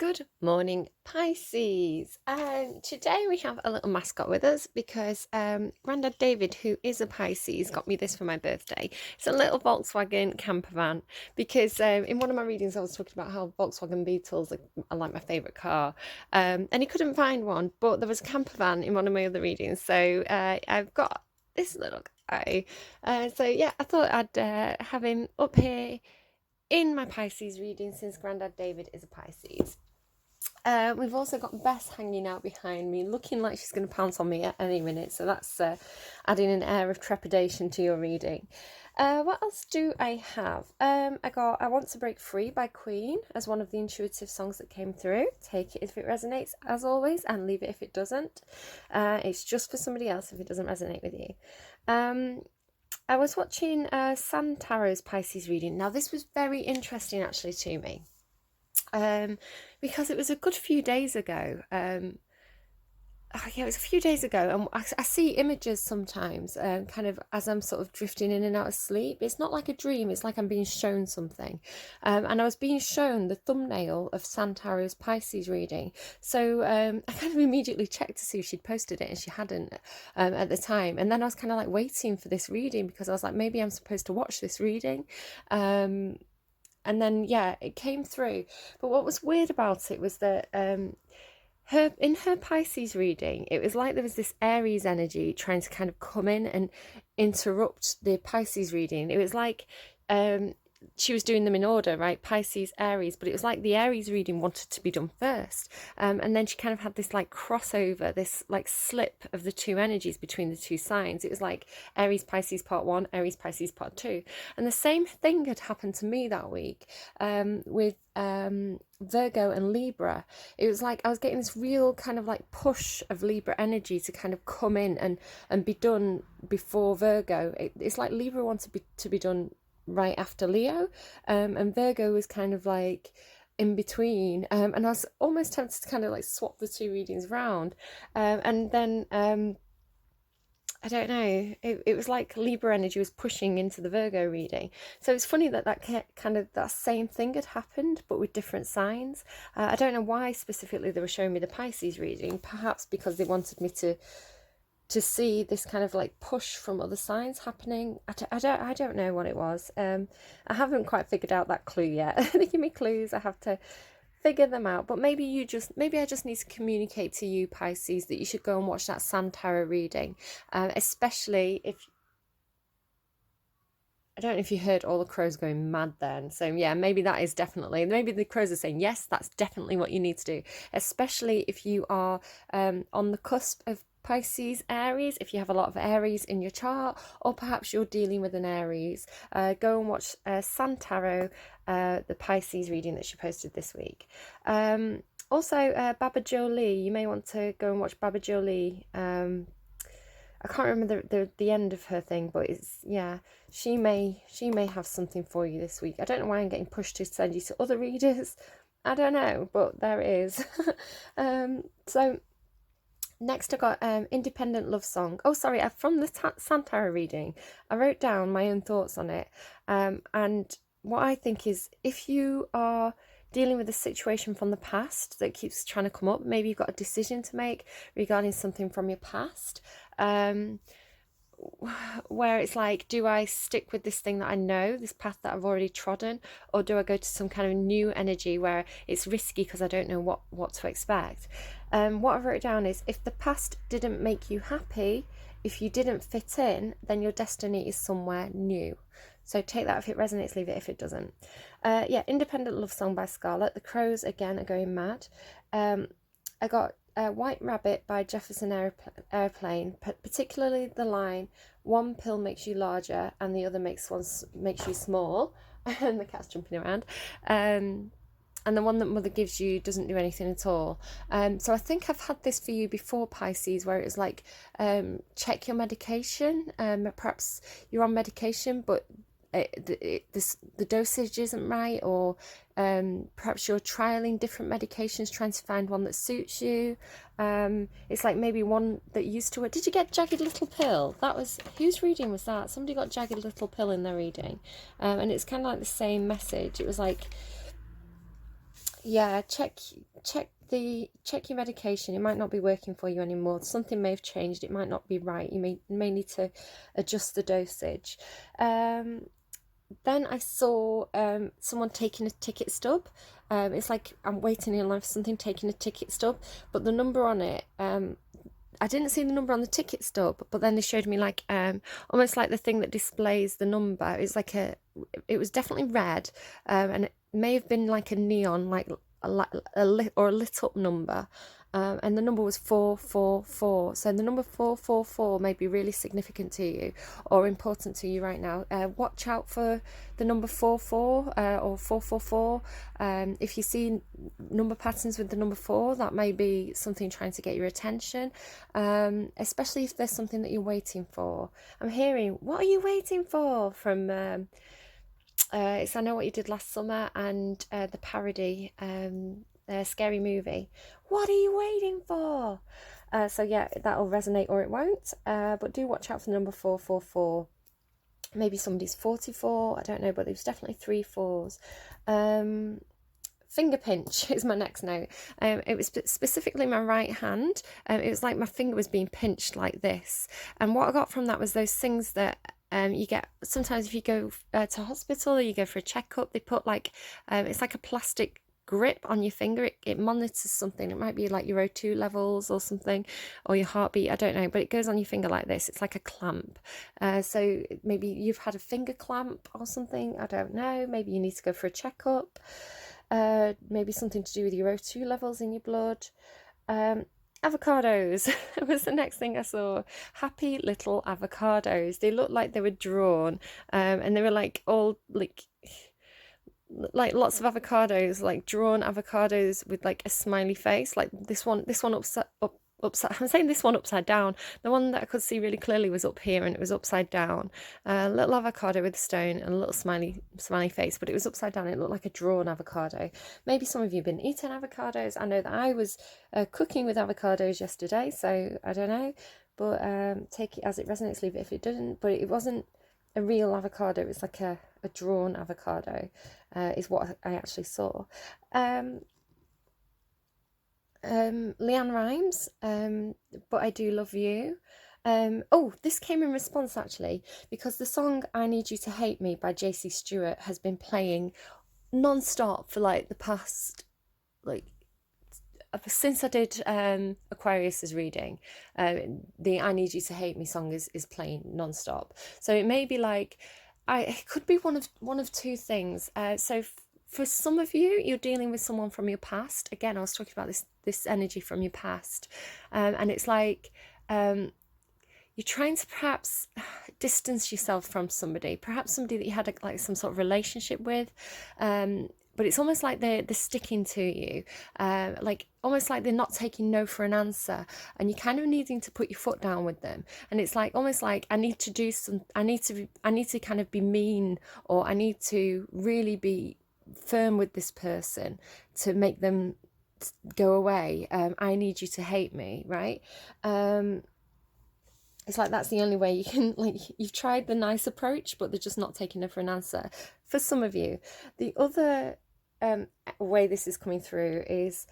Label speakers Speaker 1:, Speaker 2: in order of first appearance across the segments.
Speaker 1: Good morning, Pisces. Today we have a little mascot with us because Grandad David, who is a Pisces, got me this for my birthday. It's a little Volkswagen camper van because in one of my readings I was talking about how Volkswagen Beetles are like my favourite car, and he couldn't find one, but there was a camper van in one of my other readings, so I've got this little guy. So yeah, I thought I'd have him up here in my Pisces reading since Grandad David is a Pisces. We've also got Bess hanging out behind me, looking like she's going to pounce on me at any minute, so that's adding an air of trepidation to your reading. What else do I have? I got I Want to Break Free by Queen as one of the intuitive songs that came through. Take it if it resonates, as always, and leave it if it doesn't. It's just for somebody else if it doesn't resonate with you. I was watching San Tarot's Pisces reading. Now, this was very interesting actually to me. Because it was a good few days ago. It was a few days ago, and I see images sometimes, kind of as I'm sort of drifting in and out of sleep. It's not like a dream; it's like I'm being shown something, and I was being shown the thumbnail of Santaro's Pisces reading. So I kind of immediately checked to see if she'd posted it, and she hadn't at the time. And then I was kind of like waiting for this reading because I was like, maybe I'm supposed to watch this reading. And then, yeah, it came through. But what was weird about it was that in her Pisces reading, it was like there was this Aries energy trying to kind of come in and interrupt the Pisces reading. It was like she was doing them in order, right? Pisces, Aries, but it was like the Aries reading wanted to be done first. And then she kind of had this like crossover, this like slip of the two energies between the two signs. It was like Aries, Pisces part 1, Aries, Pisces part 2. And the same thing had happened to me that week with Virgo and Libra. It was like I was getting this real kind of like push of Libra energy to kind of come in and be done before Virgo. It's like Libra wanted to be done right after Leo, and Virgo was kind of like in between, and I was almost tempted to kind of like swap the two readings round, and then I don't know, it was like Libra energy was pushing into the Virgo reading. So it's funny that that same thing had happened, but with different signs. I don't know why specifically they were showing me the Pisces reading, perhaps because they wanted me to see this kind of like push from other signs happening. I don't know what it was. I haven't quite figured out that clue yet. They give me clues, I have to figure them out. But maybe I just need to communicate to you, Pisces, that you should go and watch that San Tarot reading, especially if I don't know if you heard all the crows going mad then. So yeah, maybe that is definitely, maybe the crows are saying, yes, that's definitely what you need to do, especially if you are on the cusp of Pisces, Aries, if you have a lot of Aries in your chart, or perhaps you're dealing with an Aries. Go and watch San Tarot, the Pisces reading that she posted this week. Also, Baba Jolie, you may want to go and watch Baba Jolie. I can't remember the end of her thing, but it's, yeah, she may have something for you this week. I don't know why I'm getting pushed to send you to other readers. I don't know, but there it is. So next I got Independent Love Song. Oh, sorry, from the San Tarot reading, I wrote down my own thoughts on it. And what I think is, if you are dealing with a situation from the past that keeps trying to come up, maybe you've got a decision to make regarding something from your past, where it's like, do I stick with this thing that I know, this path that I've already trodden, or do I go to some kind of new energy where it's risky because I don't know what to expect? What I wrote down is, if the past didn't make you happy, if you didn't fit in, then your destiny is somewhere new. So take that if it resonates, leave it if it doesn't. Yeah, Independent Love Song by Scarlet. The crows again are going mad. I got White Rabbit by Jefferson Airplane, particularly the line, one pill makes you larger and the other makes you small. And the cat's jumping around. And the one that Mother gives you doesn't do anything at all. So I think I've had this for you before, Pisces, where it was like, check your medication. Perhaps you're on medication, but the dosage isn't right, or perhaps you're trialing different medications, trying to find one that suits you. It's like maybe one that used to work. Did you get Jagged Little Pill? That was, whose reading was that? Somebody got Jagged Little Pill in their reading, and it's kind of like the same message. It was like, Yeah, check your medication. It might not be working for you anymore. Something may have changed. It might not be right. You may need to adjust the dosage. Then I saw someone taking a ticket stub. It's like I'm waiting in line for something, taking a ticket stub, but the number on it, I didn't see the number on the ticket stub, but then they showed me like almost like the thing that displays the number. It's like it was definitely red, and it may have been like a neon, like or a lit up number. And the number was 444. So the number 444 may be really significant to you or important to you right now. Watch out for the number 44 or 444. If you see number patterns with the number 4, that may be something trying to get your attention, especially if there's something that you're waiting for. I'm hearing, what are you waiting for? From it's I Know What You Did Last Summer and the parody, Scary Movie. What are you waiting for? So yeah, that'll resonate or it won't. But do watch out for the number 444. Maybe somebody's 44. I don't know, but there's definitely 3 4s. Finger pinch is my next note. It was specifically my right hand. It was like my finger was being pinched like this. And what I got from that was those things that you get sometimes if you go to hospital or you go for a checkup. They put like it's like a plastic grip on your finger. It monitors something. It might be like your O2 levels or something, or your heartbeat, I don't know, but it goes on your finger like this. It's like a clamp. So maybe you've had a finger clamp or something, I don't know. Maybe you need to go for a checkup. Maybe something to do with your O2 levels in your blood. Avocados was the next thing I saw. Happy little avocados. They looked like they were drawn, and they were like all like lots of avocados, like drawn avocados with like a smiley face. Like this one upside. I'm saying this one upside down. The one that I could see really clearly was up here, and it was upside down. A little avocado with a stone and a little smiley face, but it was upside down. It looked like a drawn avocado. Maybe some of you have been eating avocados. I know that I was cooking with avocados yesterday, so I don't know. But take it as it resonates. Leave it if it didn't. But it wasn't a real avocado. It was like a drawn avocado. Is what I actually saw. Leanne Rhymes, But I Do Love You. Oh, this came in response actually, because the song I Need You to Hate Me by JC Stewart has been playing non-stop for like the past, like, since I did Aquarius's reading. The I Need You to Hate Me song is playing non-stop. So it may be like, it could be one of two things. So for some of you, you're dealing with someone from your past. Again, I was talking about this energy from your past, and it's like you're trying to perhaps distance yourself from somebody, perhaps somebody that you had like some sort of relationship with, but it's almost like they're sticking to you, like almost like they're not taking no for an answer, and you're kind of needing to put your foot down with them. And it's like almost like I need to kind of be mean, or I need to really be firm with this person to make them go away. I need you to hate me, right? It's like that's the only way you can, like, you've tried the nice approach, but they're just not taking it for an answer for some of you. The other way this is coming through is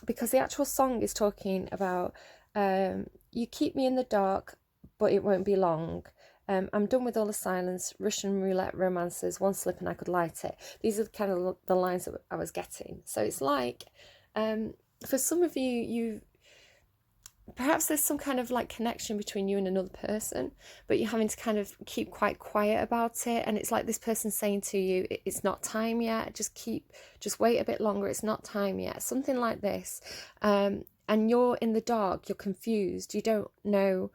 Speaker 1: because the actual song is talking about you keep me in the dark, but it won't be long. I'm done with all the silence, Russian roulette romances, one slip and I could light it. These are kind of the lines that I was getting. So it's like, for some of you, perhaps there's some kind of like connection between you and another person, but you're having to kind of keep quite quiet about it. And it's like this person saying to you, it's not time yet, just wait a bit longer, it's not time yet, something like this. And you're in the dark, you're confused, you don't know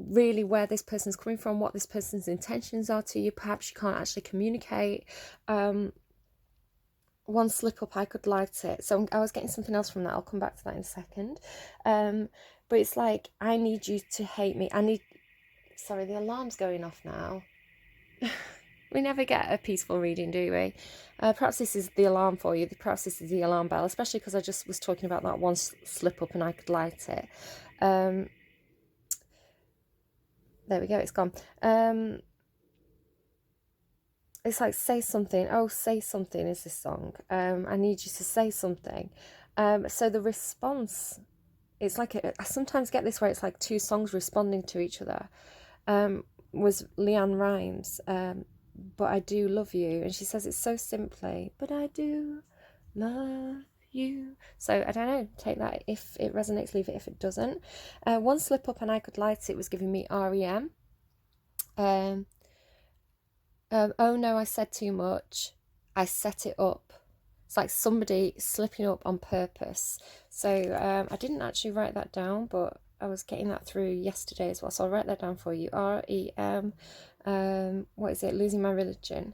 Speaker 1: really where this person's coming from, what this person's intentions are to you. Perhaps you can't actually communicate. One slip up, I could light it. So I was getting something else from that. I'll come back to that in a second. But it's like, I need you to hate me. Sorry, the alarm's going off now. We never get a peaceful reading, do we? Perhaps this is the alarm for you. Perhaps this is the alarm bell, especially because I just was talking about that one slip up and I could light it. There we go, it's gone. it's like, say something. Oh, say something is this song. I need you to say something. So the response, it's like, I sometimes get this where it's like two songs responding to each other. Was Leanne Rimes, but I do love you. And she says it so simply, but I do love you. So I don't know, take that if it resonates, leave it if it doesn't. One slip up and I could light it was giving me REM. Oh no, I said too much. I set it up. It's like somebody slipping up on purpose. So I didn't actually write that down, but I was getting that through yesterday as well. So I'll write that down for you. REM. What is it? Losing my religion.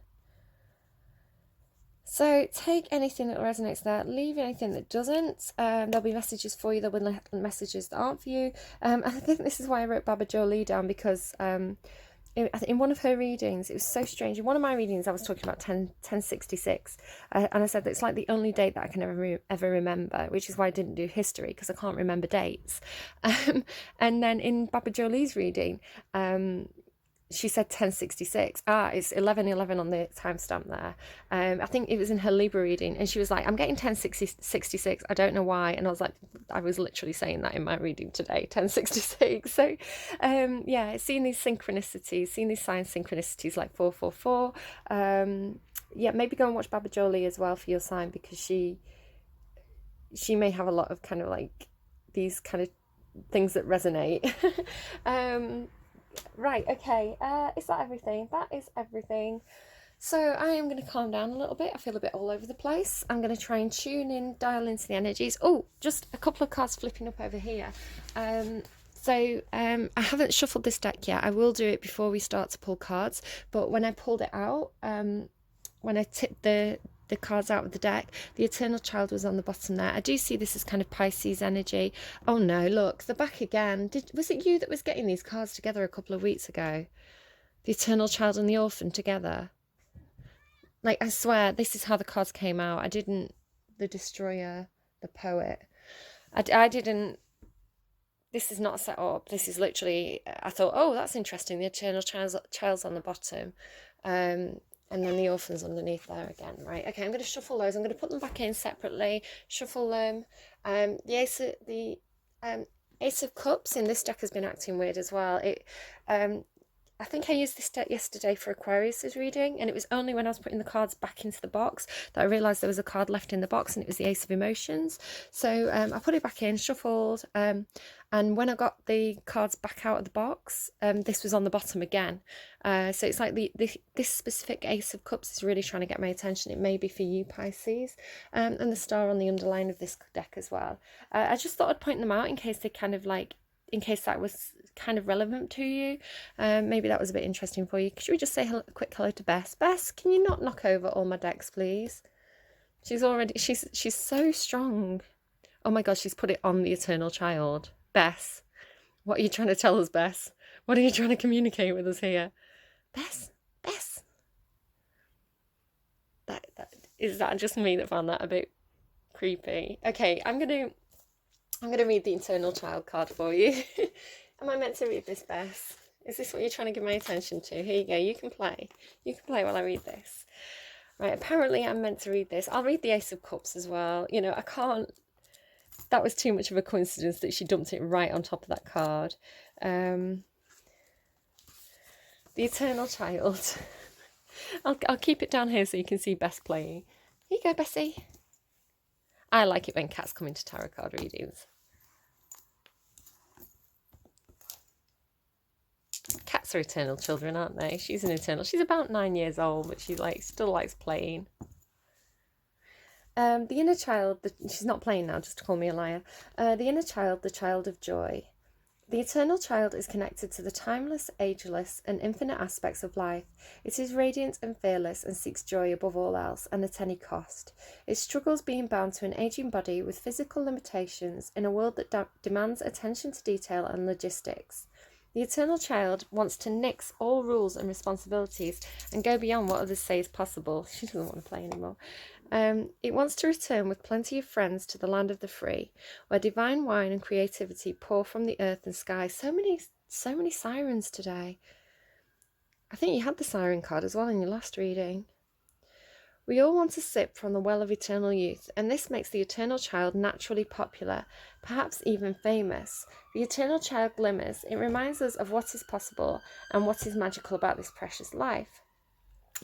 Speaker 1: So take anything that resonates there, leave anything that doesn't. There'll be messages for you, there'll be messages that aren't for you. I think this is why I wrote Baba Jolie down, because in one of her readings, it was so strange. In one of my readings, I was talking about 1066, and I said that it's like the only date that I can ever remember, which is why I didn't do history, because I can't remember dates. And then in Baba Jolie's reading, she said 1066. It's 11:11 on the timestamp there. I think it was in her Libra reading, and she was like, I'm getting 1066. I don't know why. And I was like, I was literally saying that in my reading today, 1066. So yeah, seeing these synchronicities, seeing these sign synchronicities like 444. Yeah, maybe go and watch Baba Jolie as well for your sign, because she may have a lot of kind of like these kind of things that resonate. Right, okay, is that everything? That is everything. So I am going to calm down a little bit. I feel a bit all over the place. I'm going to try and tune in, dial into the energies. Oh, just a couple of cards flipping up over here. So I haven't shuffled this deck yet. I will do it before we start to pull cards. But when I pulled it out, when I tipped the cards out of the deck, the Eternal Child was on the bottom there. I do see this as kind of Pisces energy. Oh no, look, the back again. Was it you that was getting these cards together a couple of weeks ago? The Eternal Child and the Orphan together. Like, I swear, this is how the cards came out. I didn't, the Destroyer, the Poet. I didn't, this is not set up. This is literally, I thought, oh, that's interesting. The Eternal Child's on the bottom. And then the Orphan's underneath there again, right? Okay, I'm going to shuffle those. I'm going to put them back in separately, shuffle them. The Ace of Cups in this deck has been acting weird as well. I think I used this deck yesterday for Aquarius's reading, and it was only when I was putting the cards back into the box that I realised there was a card left in the box, and it was the Ace of Emotions. So I put it back in, shuffled, and when I got the cards back out of the box, this was on the bottom again. So it's like this specific Ace of Cups is really trying to get my attention. It may be for you, Pisces, and the star on the underline of this deck as well. I just thought I'd point them out in case they kind of like, in case that was kind of relevant to you. Maybe that was a bit interesting for you. Should we just say a quick hello to Bess? Bess, can you not knock over all my decks, please? She's so strong. Oh my god, she's put it on the Eternal Child. Bess, what are you trying to tell us, Bess? What are you trying to communicate with us here? Bess. Is that just me that found that a bit creepy? Okay, I'm gonna read the Eternal Child card for you. Am I meant to read this, Bess? Is this what you're trying to give my attention to? Here you go, you can play. You can play while I read this. Right, apparently I'm meant to read this. I'll read the Ace of Cups as well. You know, I can't... That was too much of a coincidence that she dumped it right on top of that card. The Eternal Child. I'll keep it down here so you can see Bess playing. Here you go, Bessie. I like it when cats come into tarot card readings. Cats are eternal children, aren't they? She's an eternal. She's about 9 years old, but she still likes playing. The inner child, she's not playing now, just to call me a liar. The inner child, the child of joy. The Eternal Child is connected to the timeless, ageless, and infinite aspects of life. It is radiant and fearless and seeks joy above all else and at any cost. It struggles being bound to an aging body with physical limitations in a world that demands attention to detail and logistics. The Eternal Child wants to nix all rules and responsibilities and go beyond what others say is possible. She doesn't want to play anymore. It wants to return with plenty of friends to the land of the free, where divine wine and creativity pour from the earth and sky. So many sirens today. I think you had the Siren card as well in your last reading. We all want to sip from the well of eternal youth, and this makes the eternal child naturally popular, perhaps even famous. The eternal child glimmers. It reminds us of what is possible and what is magical about this precious life.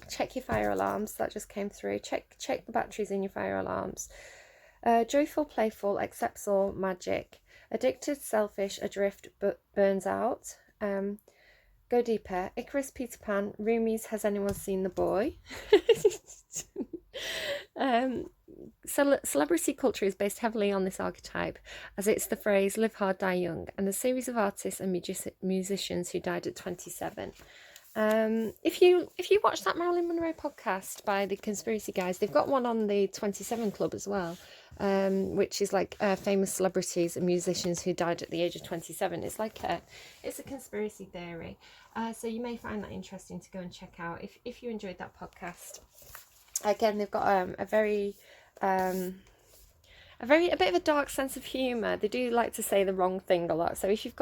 Speaker 1: Check your fire alarms. That just came through. Check the batteries in your fire alarms. Joyful, playful, accepts all, magic. Addicted, selfish, adrift, but burns out. Go deeper. Icarus, Peter Pan, Roomies, Has Anyone Seen the Boy? Celebrity culture is based heavily on this archetype, as it's the phrase live hard, die young, and the series of artists and musicians who died at 27. If you watch that Marilyn Monroe podcast by the Conspiracy Guys, they've got one on the 27 Club as well, which is like famous celebrities and musicians who died at the age of 27. It's like it's a conspiracy theory, so you may find that interesting to go and check out if you enjoyed that podcast. Again, they've got a bit of a dark sense of humour. They do like to say the wrong thing a lot. So if you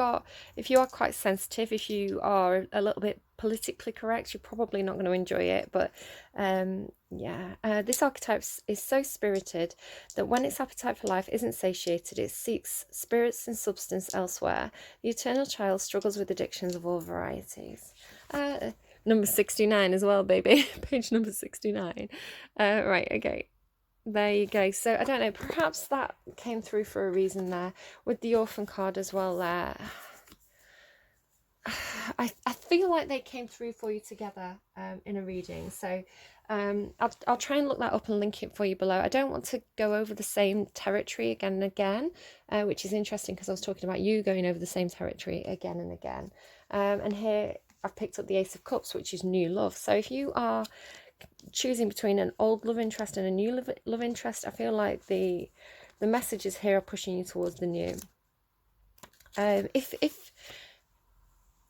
Speaker 1: are quite sensitive, if you are a little bit politically correct, you're probably not going to enjoy it. But this archetype is so spirited that when its appetite for life isn't satiated, it seeks spirits and substance elsewhere. The eternal child struggles with addictions of all varieties. Number 69 as well, baby. Page number 69. Right, okay. There you go. So I don't know, perhaps that came through for a reason there with the orphan card as well there. I feel like they came through for you together in a reading. So I'll try and look that up and link it for you below. I don't want to go over the same territory again and again, which is interesting because I was talking about you going over the same territory again and again. And here I've picked up the Ace of Cups, which is new love. So if you are choosing between an old love interest and a new love interest, I feel like the messages here are pushing you towards the new. If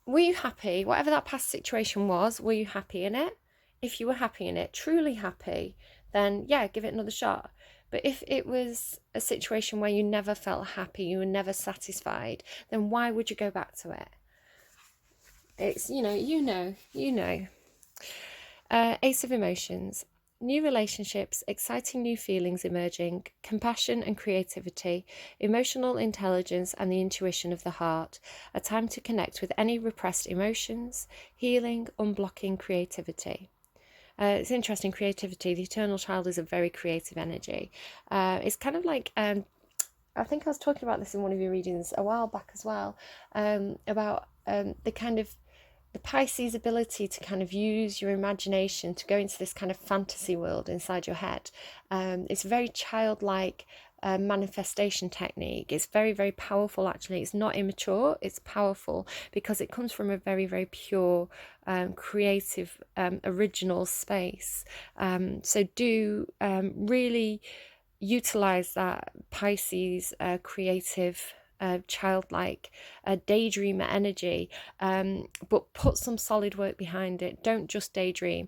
Speaker 1: were you happy, whatever that past situation was, were you happy in it? If you were happy in it, truly happy, then yeah, give it another shot. But if it was a situation where you never felt happy, you were never satisfied, then why would you go back to it? It's, you know. Ace of Emotions. New relationships, exciting new feelings emerging, compassion and creativity, emotional intelligence and the intuition of the heart. A time to connect with any repressed emotions, healing, unblocking creativity. It's interesting, creativity. The eternal child is a very creative energy. It's kind of like... I think I was talking about this in one of your readings a while back as well, about the Pisces ability to kind of use your imagination to go into this kind of fantasy world inside your head. It's a very childlike manifestation technique. It's very, very powerful actually. It's not immature, it's powerful because it comes from a very, very pure, creative, original space. So do really utilize that Pisces creative childlike daydream energy, but put some solid work behind it. Don't just daydream.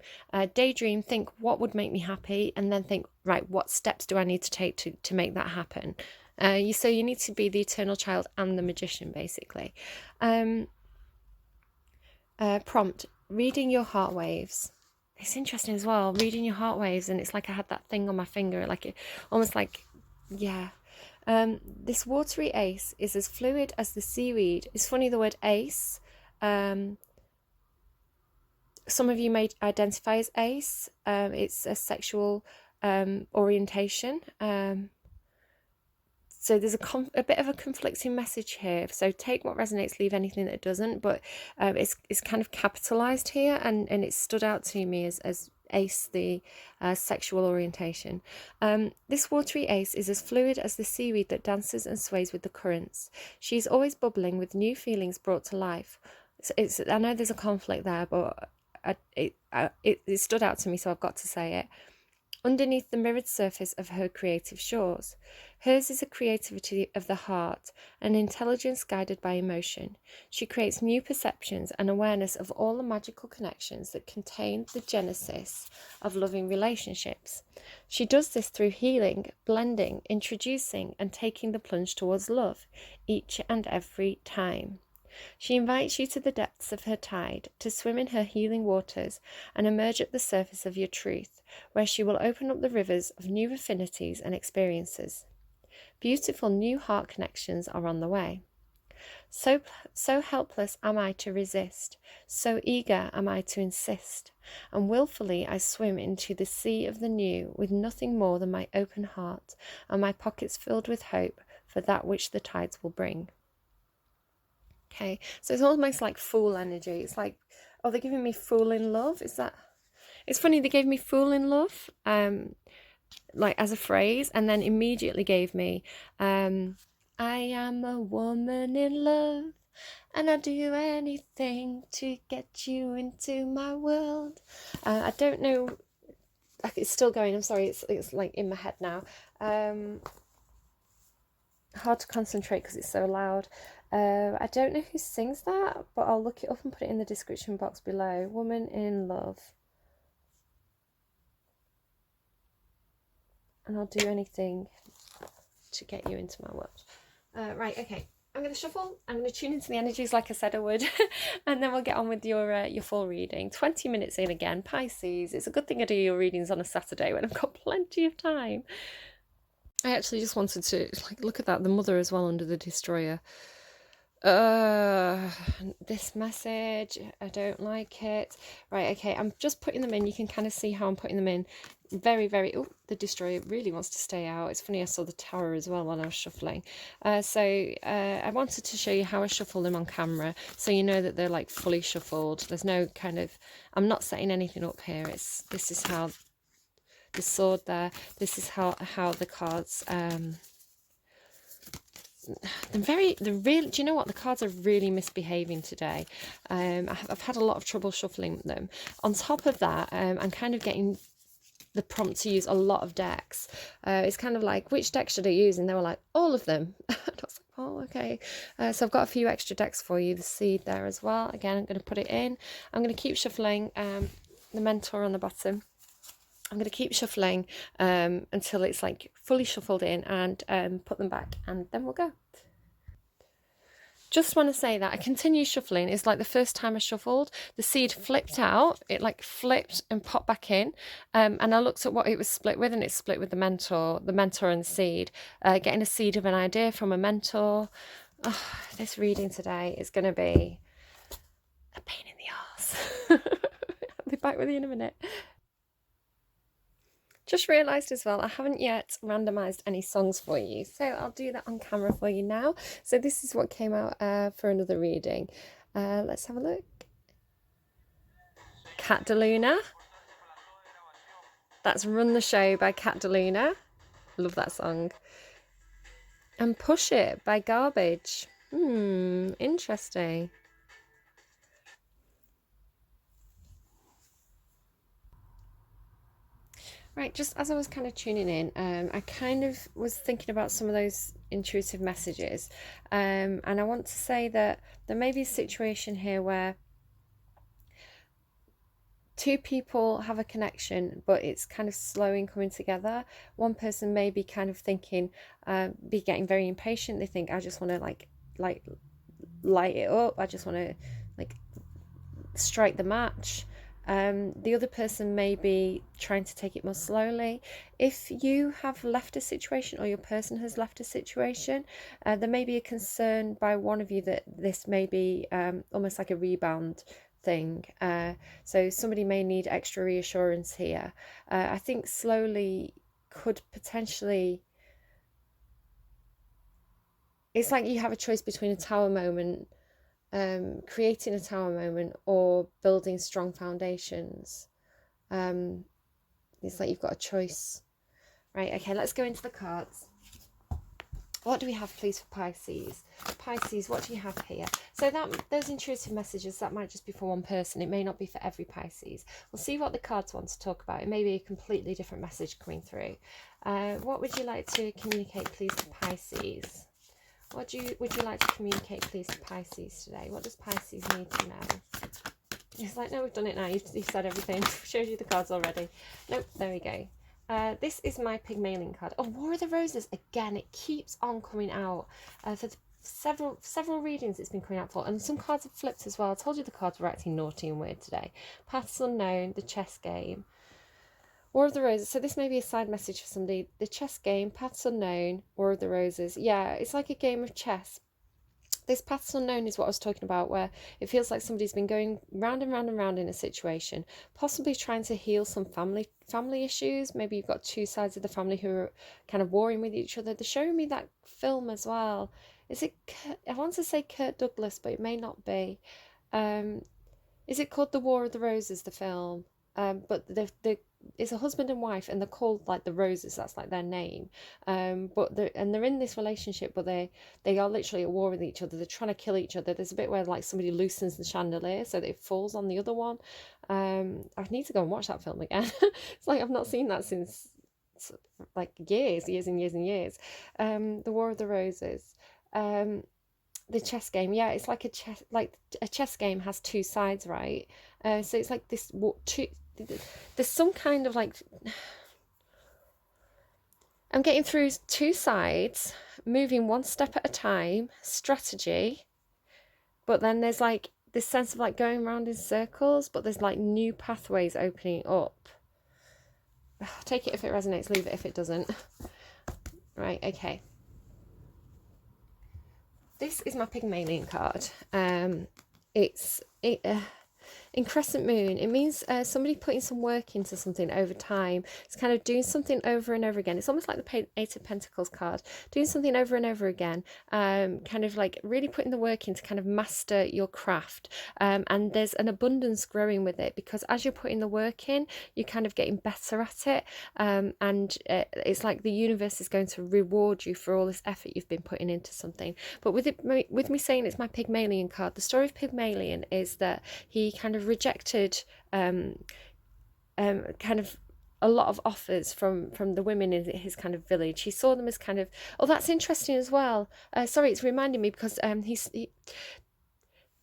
Speaker 1: Daydream, think what would make me happy, and then think, right, what steps do I need to take to make that happen? So you need to be the eternal child and the magician, basically. Prompt, reading your heart waves. It's interesting as well, reading your heart waves, and it's like I had that thing on my finger, like it almost like, yeah. This watery ace is as fluid as the seaweed. It's funny, the word ace. Some of you may identify as ace. It's a sexual orientation. So there's a bit of a conflicting message here. So take what resonates, leave anything that doesn't. But it's kind of capitalized here, and it stood out to me as ace, the sexual orientation. This watery ace is as fluid as the seaweed that dances and sways with the currents. She's always bubbling with new feelings brought to life. I know there's a conflict there, but it stood out to me, so I've got to say it. Underneath the mirrored surface of her creative shores. Hers is a creativity of the heart, an intelligence guided by emotion. She creates new perceptions and awareness of all the magical connections that contain the genesis of loving relationships. She does this through healing, blending, introducing, and taking the plunge towards love, each and every time. She invites you to the depths of her tide, to swim in her healing waters and emerge at the surface of your truth, where she will open up the rivers of new affinities and experiences. Beautiful new heart connections are on the way. So helpless am I to resist, so eager am I to insist, and wilfully I swim into the sea of the new with nothing more than my open heart and my pockets filled with hope for that which the tides will bring. Okay, so it's almost like fool energy. It's like, oh, they're giving me fool in love. Is that? It's funny, they gave me fool in love, like as a phrase, and then immediately gave me, I am a woman in love, and I'll do anything to get you into my world. I don't know, it's still going, I'm sorry, it's like in my head now. Hard to concentrate because it's so loud. I don't know who sings that, but I'll look it up and put it in the description box below. Woman in love. And I'll do anything to get you into my world. Right, okay. I'm going to shuffle. I'm going to tune into the energies like I said I would. And then we'll get on with your full reading. 20 minutes in again, Pisces. It's a good thing I do your readings on a Saturday when I've got plenty of time. I actually just wanted to, like, look at that. The mother as well under the destroyer. This message, I don't like it. Right, okay, I'm just putting them in. You can kind of see how I'm putting them in. Very, very, oh, the destroyer really wants to stay out. It's funny, I saw the tower as well while I was shuffling. I wanted to show you how I shuffle them on camera, so you know that they're like fully shuffled. There's no kind of, I'm not setting anything up here. This is how the sword there, this is how the cards, do you know what, the cards are really misbehaving today. I've had a lot of trouble shuffling them. On top of that, I'm kind of getting the prompt to use a lot of decks. It's kind of like, which deck should I use? And they were like, all of them. And I was like, oh, okay. So I've got a few extra decks for you. The seed there as well. Again, I'm going to put it in. I'm going to keep shuffling the mentor on the bottom. I'm going to keep shuffling until it's like fully shuffled in, and put them back, and then we'll go. Just want to say that I continue shuffling. It's like the first time I shuffled, the seed flipped out. It like flipped and popped back in. And I looked at what it was split with, and it's split with the mentor and the seed. Getting a seed of an idea from a mentor. Oh, this reading today is going to be a pain in the arse. I'll be back with you in a minute. Just realised as well, I haven't yet randomised any songs for you, so I'll do that on camera for you now. So this is what came out for another reading. Let's have a look. DeLuna. That's Run the Show by DeLuna. Love that song. And Push It by Garbage. Interesting. Right, just as I was kind of tuning in, I kind of was thinking about some of those intuitive messages. And I want to say that there may be a situation here where two people have a connection, but it's kind of slow in coming together. One person may be kind of thinking, be getting very impatient. They think, I just want to like light it up. I just want to like strike the match. The other person may be trying to take it more slowly. If you have left a situation, or your person has left a situation, there may be a concern by one of you that this may be almost like a rebound thing. So somebody may need extra reassurance here. I think slowly could potentially, it's like you have a choice between a tower moment, creating a tower moment, or building strong foundations. It's like you've got a choice. Right, okay, let's go into the cards. What do we have, please, for Pisces? Pisces, what do you have here? So those intuitive messages, that might just be for one person. It may not be for every Pisces. We'll see what the cards want to talk about. It may be a completely different message coming through. What would you like to communicate, please, to Pisces? Would you like to communicate, please, to Pisces today? What does Pisces need to know? It's like, no, we've done it now. You've said everything. Showed you the cards already. Nope, there we go. This is my Pygmalion card. Oh, War of the Roses. Again, it keeps on coming out. For several readings it's been coming out for, and some cards have flipped as well. I told you the cards were acting naughty and weird today. Paths Unknown, the chess game, War of the Roses. So this may be a side message for somebody. The chess game, Paths Unknown, War of the Roses. Yeah, it's like a game of chess. This Paths Unknown is what I was talking about, where it feels like somebody's been going round and round and round in a situation, possibly trying to heal some family issues. Maybe you've got two sides of the family who are kind of warring with each other. They're showing me that film as well. Is it, I want to say Kirk Douglas, but it may not be. Is it called The War of the Roses, the film? But it's a husband and wife, and they're called like the Roses. That's like their name. But they're in this relationship, but they are literally at war with each other. They're trying to kill each other. There's a bit where like somebody loosens the chandelier so that it falls on the other one. I need to go and watch that film again. It's like I've not seen that since like years and years. The War of the Roses. The chess game, yeah, it's like a chess game has two sides, right? So it's like this there's some kind of like, I'm getting through two sides, moving one step at a time, strategy, but then there's like this sense of like going around in circles, but there's like new pathways opening up. Take it if it resonates, leave it if it doesn't. Right, okay. This is my Pygmalion card. In Crescent Moon, it means somebody putting some work into something over time. It's kind of doing something over and over again. It's almost like the Eight of Pentacles card, doing something over and over again, kind of like really putting the work in to kind of master your craft. And there's an abundance growing with it, because as you're putting the work in, you're kind of getting better at it. And it's like the universe is going to reward you for all this effort you've been putting into something. But with me saying it's my Pygmalion card, the story of Pygmalion is that he kind of rejected kind of a lot of offers from the women in his kind of village. He saw them as kind of, oh, that's interesting as well. Sorry, it's reminding me because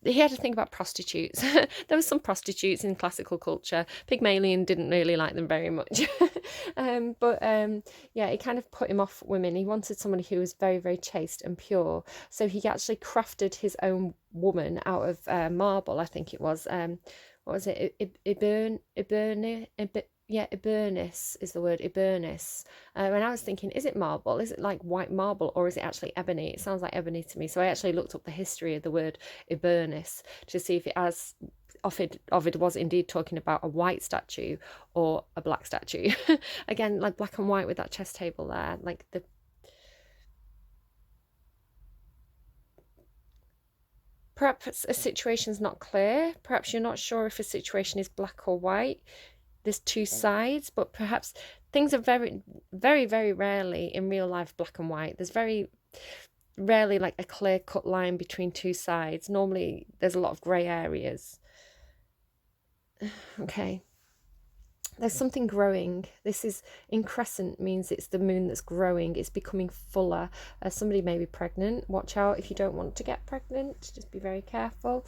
Speaker 1: he had to think about prostitutes. There were some prostitutes in classical culture. Pygmalion didn't really like them very much. Yeah, it kind of put him off women. He wanted somebody who was very, very chaste and pure. So he actually crafted his own woman out of marble, I think it was. What was it? Iburnus is the word, Iburnus. And I was thinking, is it marble? Is it like white marble, or is it actually ebony? It sounds like ebony to me. So I actually looked up the history of the word Iburnus to see if it has, Ovid was indeed talking about a white statue or a black statue. Again, like black and white with that chess table there, like the perhaps a situation's not clear. Perhaps you're not sure if a situation is black or white. There's two sides, but perhaps things are very, very, very rarely in real life black and white. There's very rarely like a clear-cut line between two sides. Normally, there's a lot of grey areas. Okay. There's something growing. This is in crescent, means it's the moon that's growing. It's becoming fuller. Somebody may be pregnant. Watch out if you don't want to get pregnant. Just be very careful.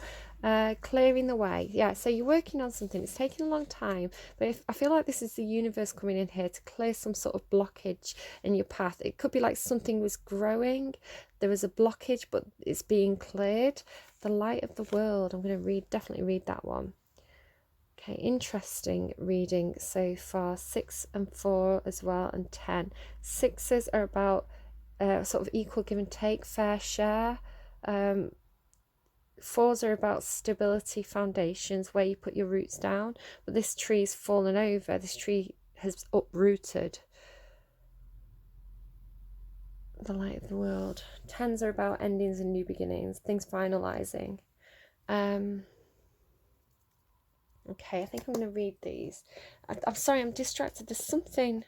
Speaker 1: Clearing the way. Yeah, so you're working on something. It's taking a long time, but I feel like this is the universe coming in here to clear some sort of blockage in your path. It could be like something was growing. There was a blockage, but it's being cleared. The light of the world. I'm going to definitely read that one. Okay, interesting reading so far. 6 and 4 as well, and 10. Sixes are about sort of equal give and take, fair share. Fours are about stability, foundations, where you put your roots down. But this tree's fallen over. This tree has uprooted. The light of the world. Tens are about endings and new beginnings, things finalizing. Okay, I think I'm going to read these. I'm sorry, I'm distracted. There's something.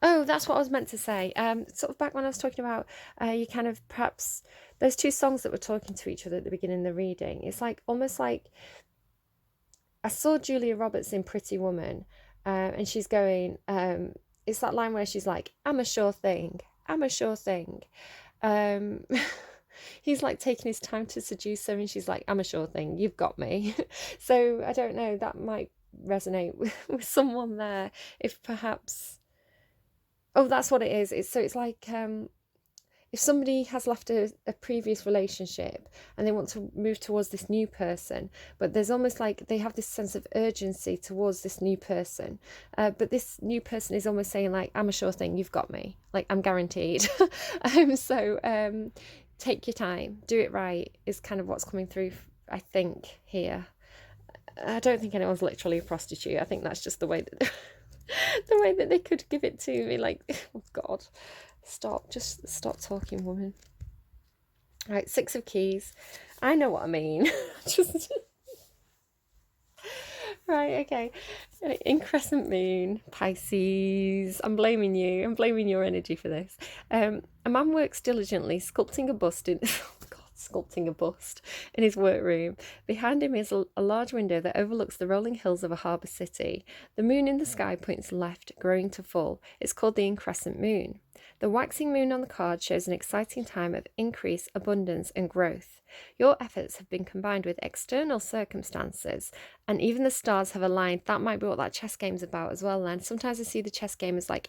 Speaker 1: Oh, that's what I was meant to say. Sort of back when I was talking about you kind of perhaps those two songs that were talking to each other at the beginning of the reading. It's like almost like I saw Julia Roberts in Pretty Woman, and she's going. It's that line where she's like, "I'm a sure thing. I'm a sure thing." He's like taking his time to seduce her, and she's like, I'm a sure thing, you've got me. So I don't know, that might resonate with someone there. If perhaps, oh, that's what it is. It's like if somebody has left a previous relationship and they want to move towards this new person, but there's almost like they have this sense of urgency towards this new person, but this new person is almost saying like, I'm a sure thing, you've got me, like I'm guaranteed. So take your time, do it right, is kind of what's coming through, I think, here. I don't think anyone's literally a prostitute. I think that's just the way that the way that they could give it to me. Like, oh God, just stop talking, woman. Right, 6 of Keys. I know what I mean. Just right, okay. In crescent moon, Pisces. I'm blaming you. I'm blaming your energy for this. A man works diligently, sculpting a bust in. Oh God, sculpting a bust in his workroom. Behind him is a large window that overlooks the rolling hills of a harbour city. The moon in the sky points left, growing to full. It's called the increscent moon. The waxing moon on the card shows an exciting time of increase, abundance, and growth. Your efforts have been combined with external circumstances, and even the stars have aligned. That might be what that chess game's about as well. And sometimes I see the chess game as like,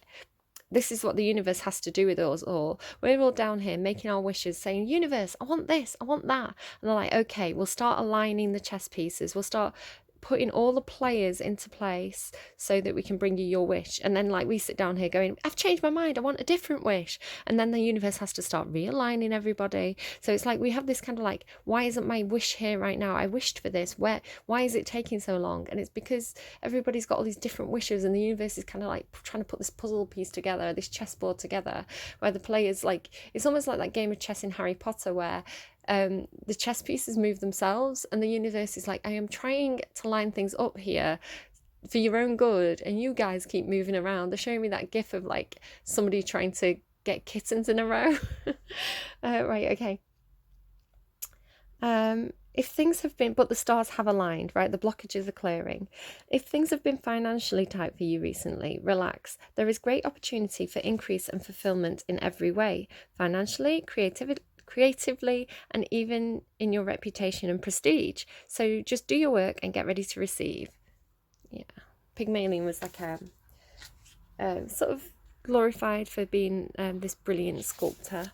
Speaker 1: this is what the universe has to do with us all. We're all down here making our wishes, saying, universe, I want this, I want that. And they're like, okay, we'll start aligning the chess pieces. We'll start putting all the players into place so that we can bring you your wish. And then like we sit down here going, I've changed my mind, I want a different wish. And then the universe has to start realigning everybody. So it's like we have this kind of like, why isn't my wish here right now? I wished for this. Why is it taking so long? And it's because everybody's got all these different wishes, and the universe is kind of like trying to put this puzzle piece together, this chessboard together, where the players, like, it's almost like that game of chess in Harry Potter where the chess pieces move themselves, and the universe is like, I am trying to line things up here for your own good, and you guys keep moving around. They're showing me that gif of like somebody trying to get kittens in a row. Right, okay. If things have been, but the stars have aligned, right? The blockages are clearing. If things have been financially tight for you recently, relax. There is great opportunity for increase and fulfillment in every way, financially, creatively, and even in your reputation and prestige. So just do your work and get ready to receive. Yeah, Pygmalion was like sort of glorified for being this brilliant sculptor.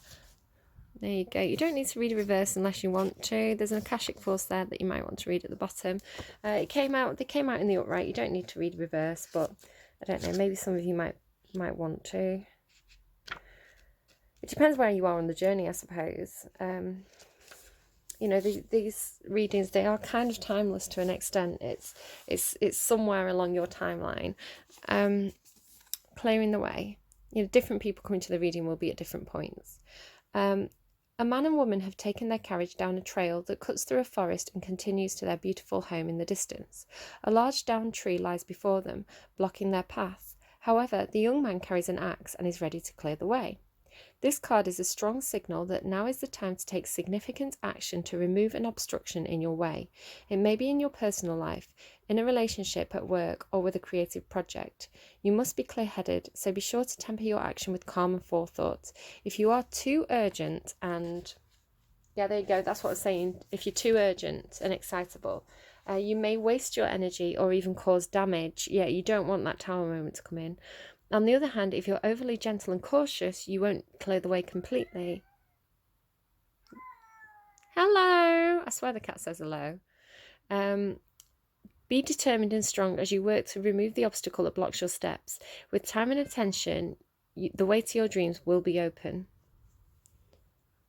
Speaker 1: There you go. You don't need to read a reverse unless you want to. There's an Akashic force there that you might want to read at the bottom. They came out in the upright. You don't need to read reverse, but I don't know, maybe some of you might want to. It depends where you are on the journey, I suppose. You know, these readings, they are kind of timeless to an extent. It's somewhere along your timeline, clearing the way. You know, different people coming to the reading will be at different points. A man and woman have taken their carriage down a trail that cuts through a forest and continues to their beautiful home in the distance. A large downed tree lies before them, blocking their path. However, the young man carries an axe and is ready to clear the way. This card is a strong signal that now is the time to take significant action to remove an obstruction in your way. It may be in your personal life, in a relationship, at work, or with a creative project. You must be clear-headed, so be sure to temper your action with calm and forethought. If you are too urgent and... yeah, there you go, that's what I was saying. If you're too urgent and excitable, you may waste your energy or even cause damage. Yeah, you don't want that tower moment to come in. On the other hand, if you're overly gentle and cautious, you won't clear the way completely. Hello! I swear the cat says hello. Be determined and strong as you work to remove the obstacle that blocks your steps. With time and attention, the way to your dreams will be open.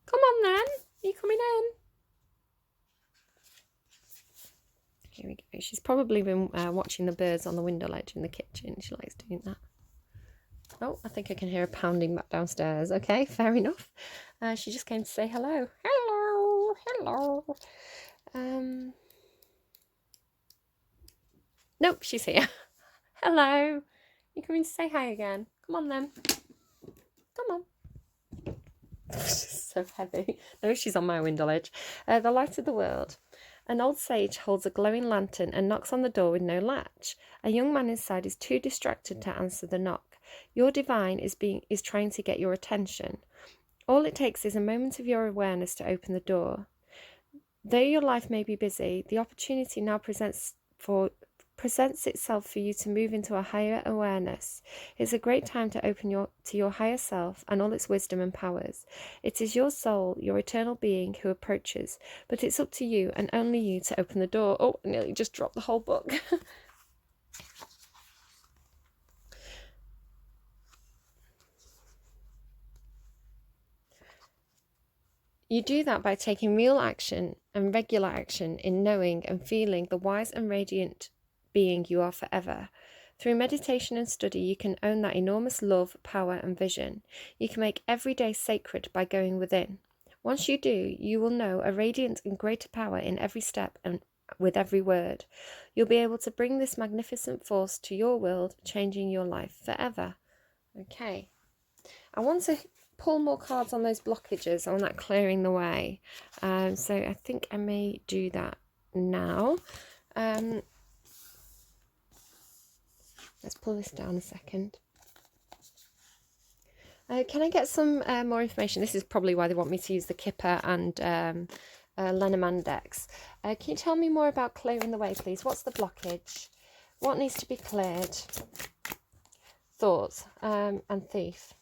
Speaker 1: Come on then! Are you coming in? Here we go. She's probably been watching the birds on the window ledge in the kitchen. She likes doing that. Oh, I think I can hear her pounding back downstairs. Okay, fair enough. She just came to say hello. Hello. Nope, she's here. Hello. You coming to say hi again? Come on then. Come on. She's so heavy. No, she's on my window ledge. The light of the world. An old sage holds a glowing lantern and knocks on the door with no latch. A young man inside is too distracted to answer the knock. Your divine is trying to get your attention. All it takes is a moment of your awareness to open the door. Though your life may be busy, the opportunity now presents presents itself for you to move into a higher awareness. It's a great time to open to your higher self and all its wisdom and powers. It is your soul, your eternal being, who approaches, but it's up to you and only you to open the door. Oh, I nearly just dropped the whole book. You do that by taking real action and regular action in knowing and feeling the wise and radiant being you are forever. Through meditation and study, you can own that enormous love, power, and vision. You can make every day sacred by going within. Once you do, you will know a radiant and greater power in every step and with every word. You'll be able to bring this magnificent force to your world, changing your life forever. Okay. I want to pull more cards on those blockages, on that clearing the way. So I think I may do that now. Let's pull this down a second. Can I get some more information? This is probably why they want me to use the Kipper and Lenormand decks. Can you tell me more about clearing the way, please? What's the blockage? What needs to be cleared? Thoughts and thief.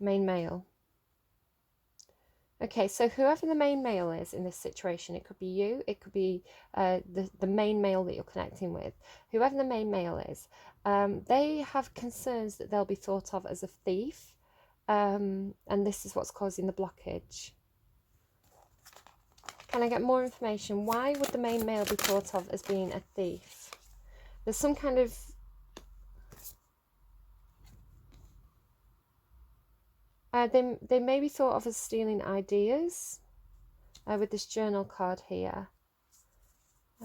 Speaker 1: Main male. Okay, so whoever the main male is in this situation, it could be you, it could be the main male that you're connecting with. Whoever the main male is, they have concerns that they'll be thought of as a thief, and this is what's causing the blockage. Can I get more information? Why would the main male be thought of as being a thief? There's some kind of... they may be thought of as stealing ideas with this journal card here.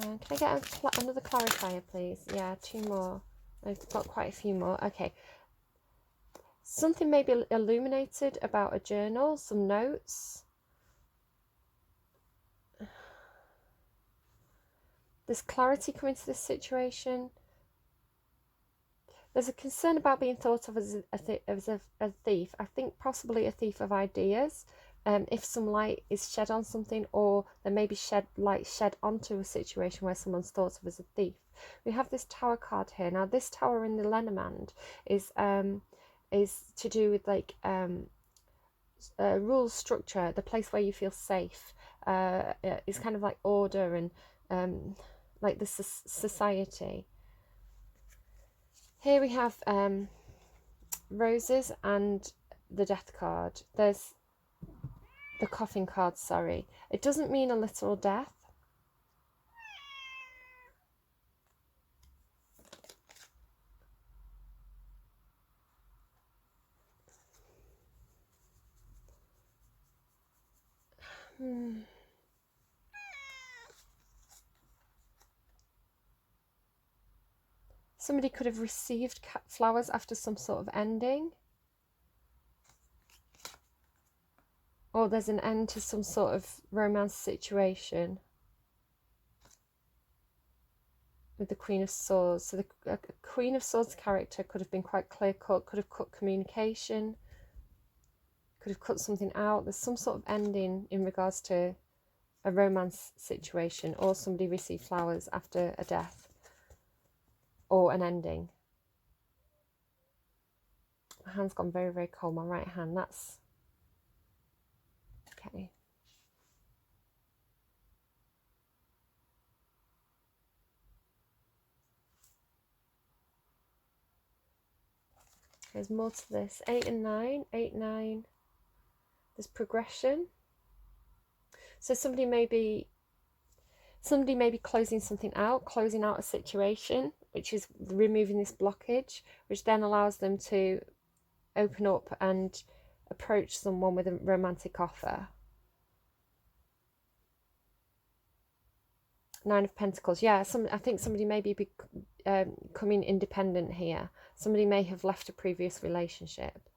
Speaker 1: Can I get another clarifier, please? Yeah, 2 more. I've got quite a few more. Okay. Something may be illuminated about a journal, some notes. There's clarity coming to this situation. There's a concern about being thought of as a thief. I think possibly a thief of ideas. If some light is shed on something, or there may be light shed onto a situation where someone's thought of as a thief. We have this Tower card here. Now, this Tower in the Lenormand is to do with like rules, structure, the place where you feel safe. It's kind of like order and like the society. Here we have roses and the death card. There's the coffin card, sorry. It doesn't mean a literal death. Somebody could have received flowers after some sort of ending. Or there's an end to some sort of romance situation. With the Queen of Swords. So the Queen of Swords character could have been quite clear-cut, could have cut communication, could have cut something out. There's some sort of ending in regards to a romance situation, or somebody received flowers after a death. Or an ending. My hand's gone very, very cold, my right hand. That's... okay. There's more to this. 8 and 9. 8, 9. There's progression. So somebody may be closing something out, closing out a situation, which is removing this blockage, which then allows them to open up and approach someone with a romantic offer. 9 of Pentacles. Yeah, I think somebody may be becoming independent here. Somebody may have left a previous relationship.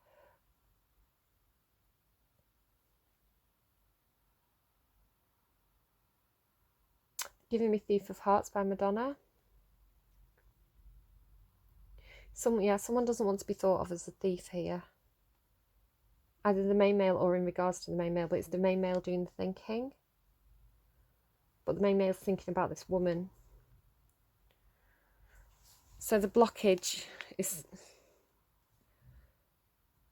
Speaker 1: Giving me Thief of Hearts by Madonna. Someone doesn't want to be thought of as a thief here. either the main male or in regards to the main male, but it's the main male doing the thinking. But the main male's thinking about this woman. So the blockage is,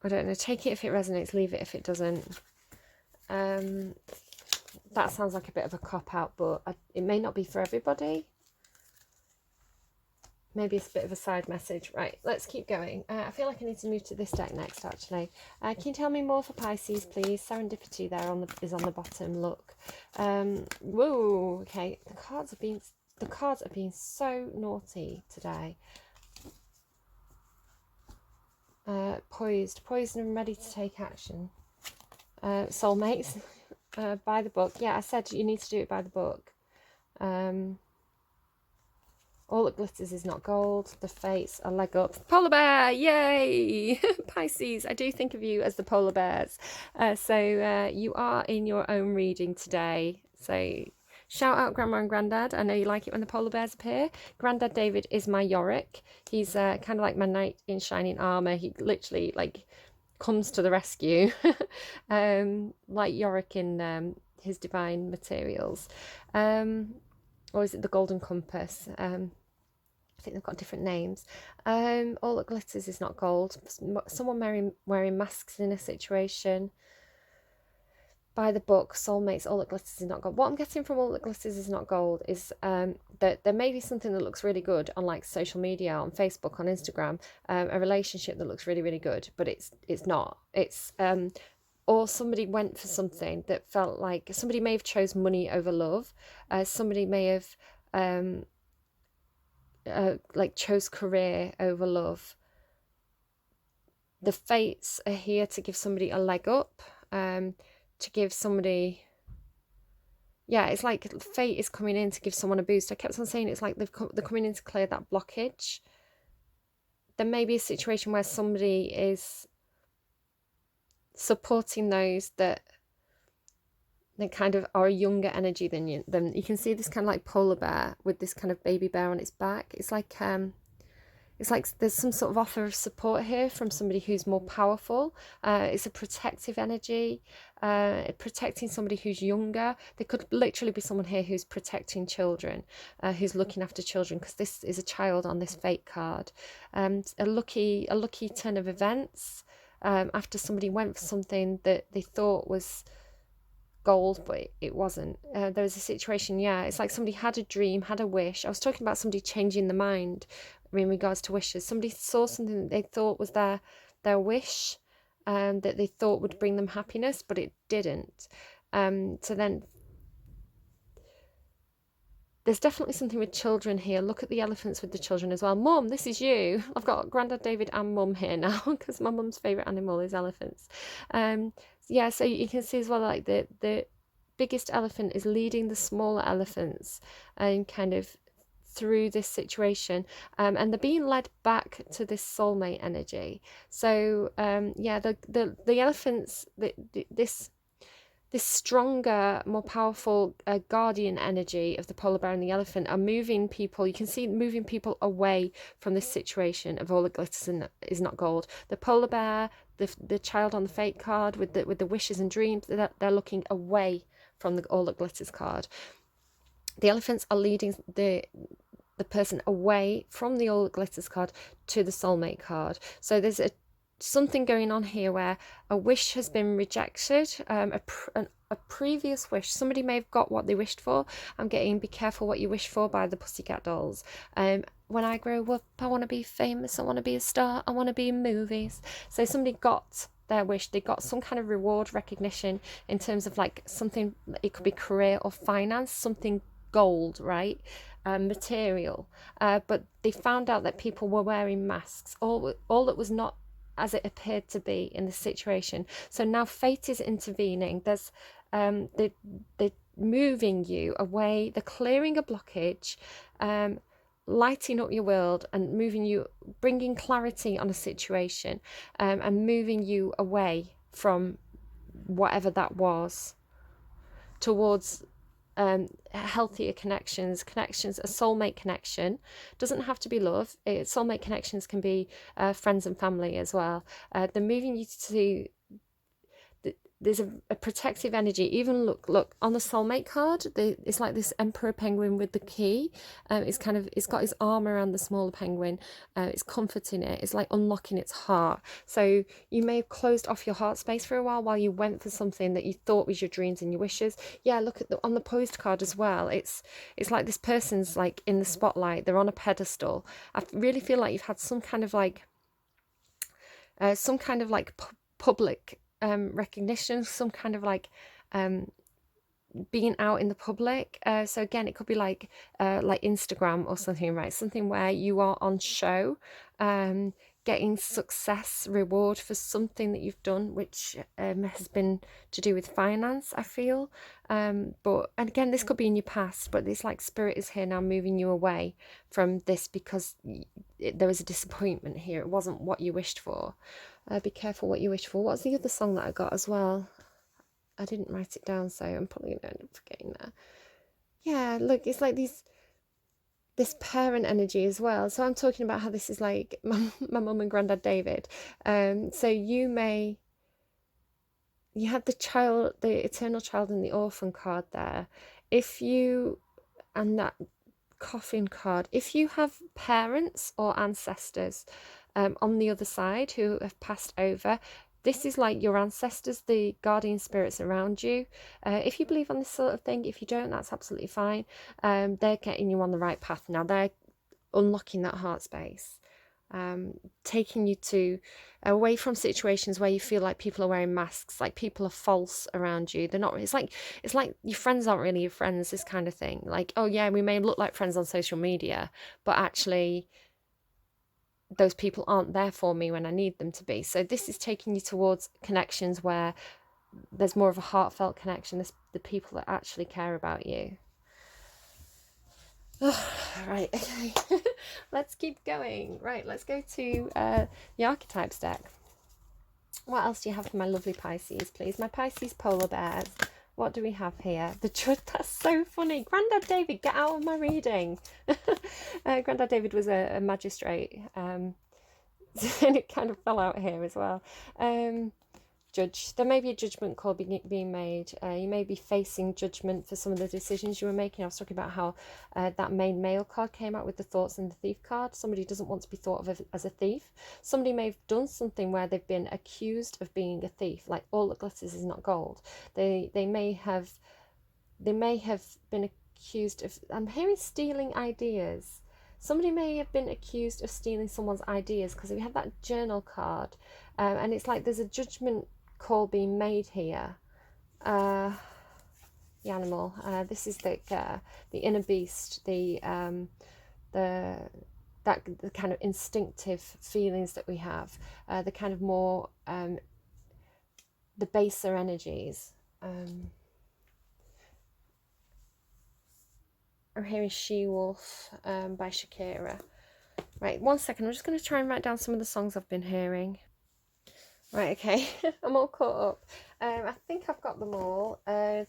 Speaker 1: I don't know, take it if it resonates, leave it if it doesn't. That sounds like a bit of a cop-out, but it may not be for everybody. Maybe it's a bit of a side message. Right, let's keep going. I feel like I need to move to this deck next, actually. Can you tell me more for Pisces, please? Serendipity there is on the bottom. Look. Whoa. Okay. The cards are being so naughty today. Poised and ready to take action. Soulmates. By the book. Yeah, I said you need to do it by the book. All that glitters is not gold. The fates, a leg up. Polar bear, yay! Pisces, I do think of you as the polar bears. So you are in your own reading today. So shout out Grandma and Grandad. I know you like it when the polar bears appear. Grandad David is my Yorick. He's kind of like my knight in shining armour. He literally comes to the rescue. Like Yorick in his divine materials. Or is it the Golden Compass? I think they've got different names. All that glitters is not gold. Someone wearing masks in a situation. By the book, soulmates, all that glitters is not gold. What I'm getting from all that glitters is not gold is that there may be something that looks really good on social media, on Facebook, on Instagram, a relationship that looks really, really good, but it's not. It's or somebody went for something that felt like somebody may have chose money over love. Somebody may have chose career over love. The fates are here to give somebody a leg up, to give somebody, it's like fate is coming in to give someone a boost. I kept on saying it's like they're coming in to clear that blockage. There may be a situation where somebody is supporting those that they kind of are a younger energy than you. You can see this kind of like polar bear with this kind of baby bear on its back. It's like there's some sort of offer of support here from somebody who's more powerful. It's a protective energy, protecting somebody who's younger. There could literally be someone here who's protecting children, who's looking after children, because this is a child on this fate card. A lucky turn of events. After somebody went for something that they thought was gold, but it wasn't. There was a situation, it's like somebody had a dream, had a wish. I was talking about somebody changing the mind in regards to wishes. Somebody saw something that they thought was their wish, that they thought would bring them happiness, but it didn't. So then there's definitely something with children here. Look at the elephants with the children as well. Mum, this is you. I've got Grandad David and Mum here now because my mum's favourite animal is elephants. So you can see as well, like the biggest elephant is leading the smaller elephants and kind of through this situation, and they're being led back to this soulmate energy. So the elephants, this stronger, more powerful guardian energy of the polar bear and the elephant are moving people. You can see moving people away from this situation of all that glitters is not gold. The polar bear, the child on the fate card with the wishes and dreams, they're looking away from the all that glitters card. The elephants are leading the person away from the all that glitters card to the soulmate card. So there's something going on here where a wish has been rejected, a previous wish. Somebody may have got what they wished for. I'm getting Be Careful What You Wish For by the Pussycat Dolls. When I grow up, I want to be famous, I want to be a star, I want to be in movies. So somebody got their wish. They got some kind of reward, recognition in terms of something. It could be career or finance, something gold, right? Material. But they found out that people were wearing masks. All that was not as it appeared to be in the situation. So now fate is intervening. There's they're moving you away. They're clearing a blockage, lighting up your world and moving you, bringing clarity on a situation, and moving you away from whatever that was towards healthier connections, a soulmate connection. Doesn't have to be love. Soulmate connections can be friends and family as well. They're moving you to there's a protective energy. Even look on the soulmate card, it's like this emperor penguin with the key. It's got his arm around the smaller penguin. It's comforting it. It's like unlocking its heart. So you may have closed off your heart space for a while you went for something that you thought was your dreams and your wishes. Yeah, look at on the posed card as well. It's like this person's like in the spotlight. They're on a pedestal. I really feel like you've had some kind of like public recognition, some kind of like being out in the public. So again, it could be like Instagram or something, right? Something where you are on show, getting success reward for something that you've done, which has been to do with finance, I feel. But and again, this could be in your past, but it's like spirit is here now moving you away from this because there was a disappointment here. It wasn't what you wished for. Be careful what you wish for. What's the other song that I got as well? I didn't write it down, so I'm probably going to end up forgetting that. Yeah, look, it's like this parent energy as well. So I'm talking about how this is like my mum and granddad David. So you had the eternal child and the orphan card there. And that coffin card, if you have parents or ancestors on the other side who have passed over, this is like your ancestors, the guardian spirits around you. If you believe on this sort of thing, if you don't, that's absolutely fine. They're getting you on the right path now. They're unlocking that heart space, taking you away from situations where you feel like people are wearing masks, like people are false around you. They're not. It's like your friends aren't really your friends. This kind of thing. Like, oh yeah, we may look like friends on social media, but actually those people aren't there for me when I need them to be. So this is taking you towards connections where there's more of a heartfelt connection. The people that actually care about you. Oh, right, okay. Let's keep going. Right, let's go to the archetypes deck. What else do you have for my lovely Pisces, please? My Pisces polar bears. What do we have here? The judge. That's so funny. Grandad David, get out of my reading. Grandad David was a magistrate. And it kind of fell out here as well. Judge. There may be a judgment call being made. You may be facing judgment for some of the decisions you were making. I was talking about how that main male card came out with the thoughts and the thief card. Somebody doesn't want to be thought of as a thief. Somebody may have done something where they've been accused of being a thief, like all that glitters is not gold. They may have been accused of, I'm hearing stealing ideas. Somebody may have been accused of stealing someone's ideas, because we have that journal card, and it's like there's a judgment call being made here. The animal. This is the inner beast, the kind of instinctive feelings that we have, the kind of more the baser energies. I'm hearing She-Wolf by Shakira. Right, 1 second. I'm just going to try and write down some of the songs I've been hearing. Right, okay. I'm all caught up. I think I've got them all.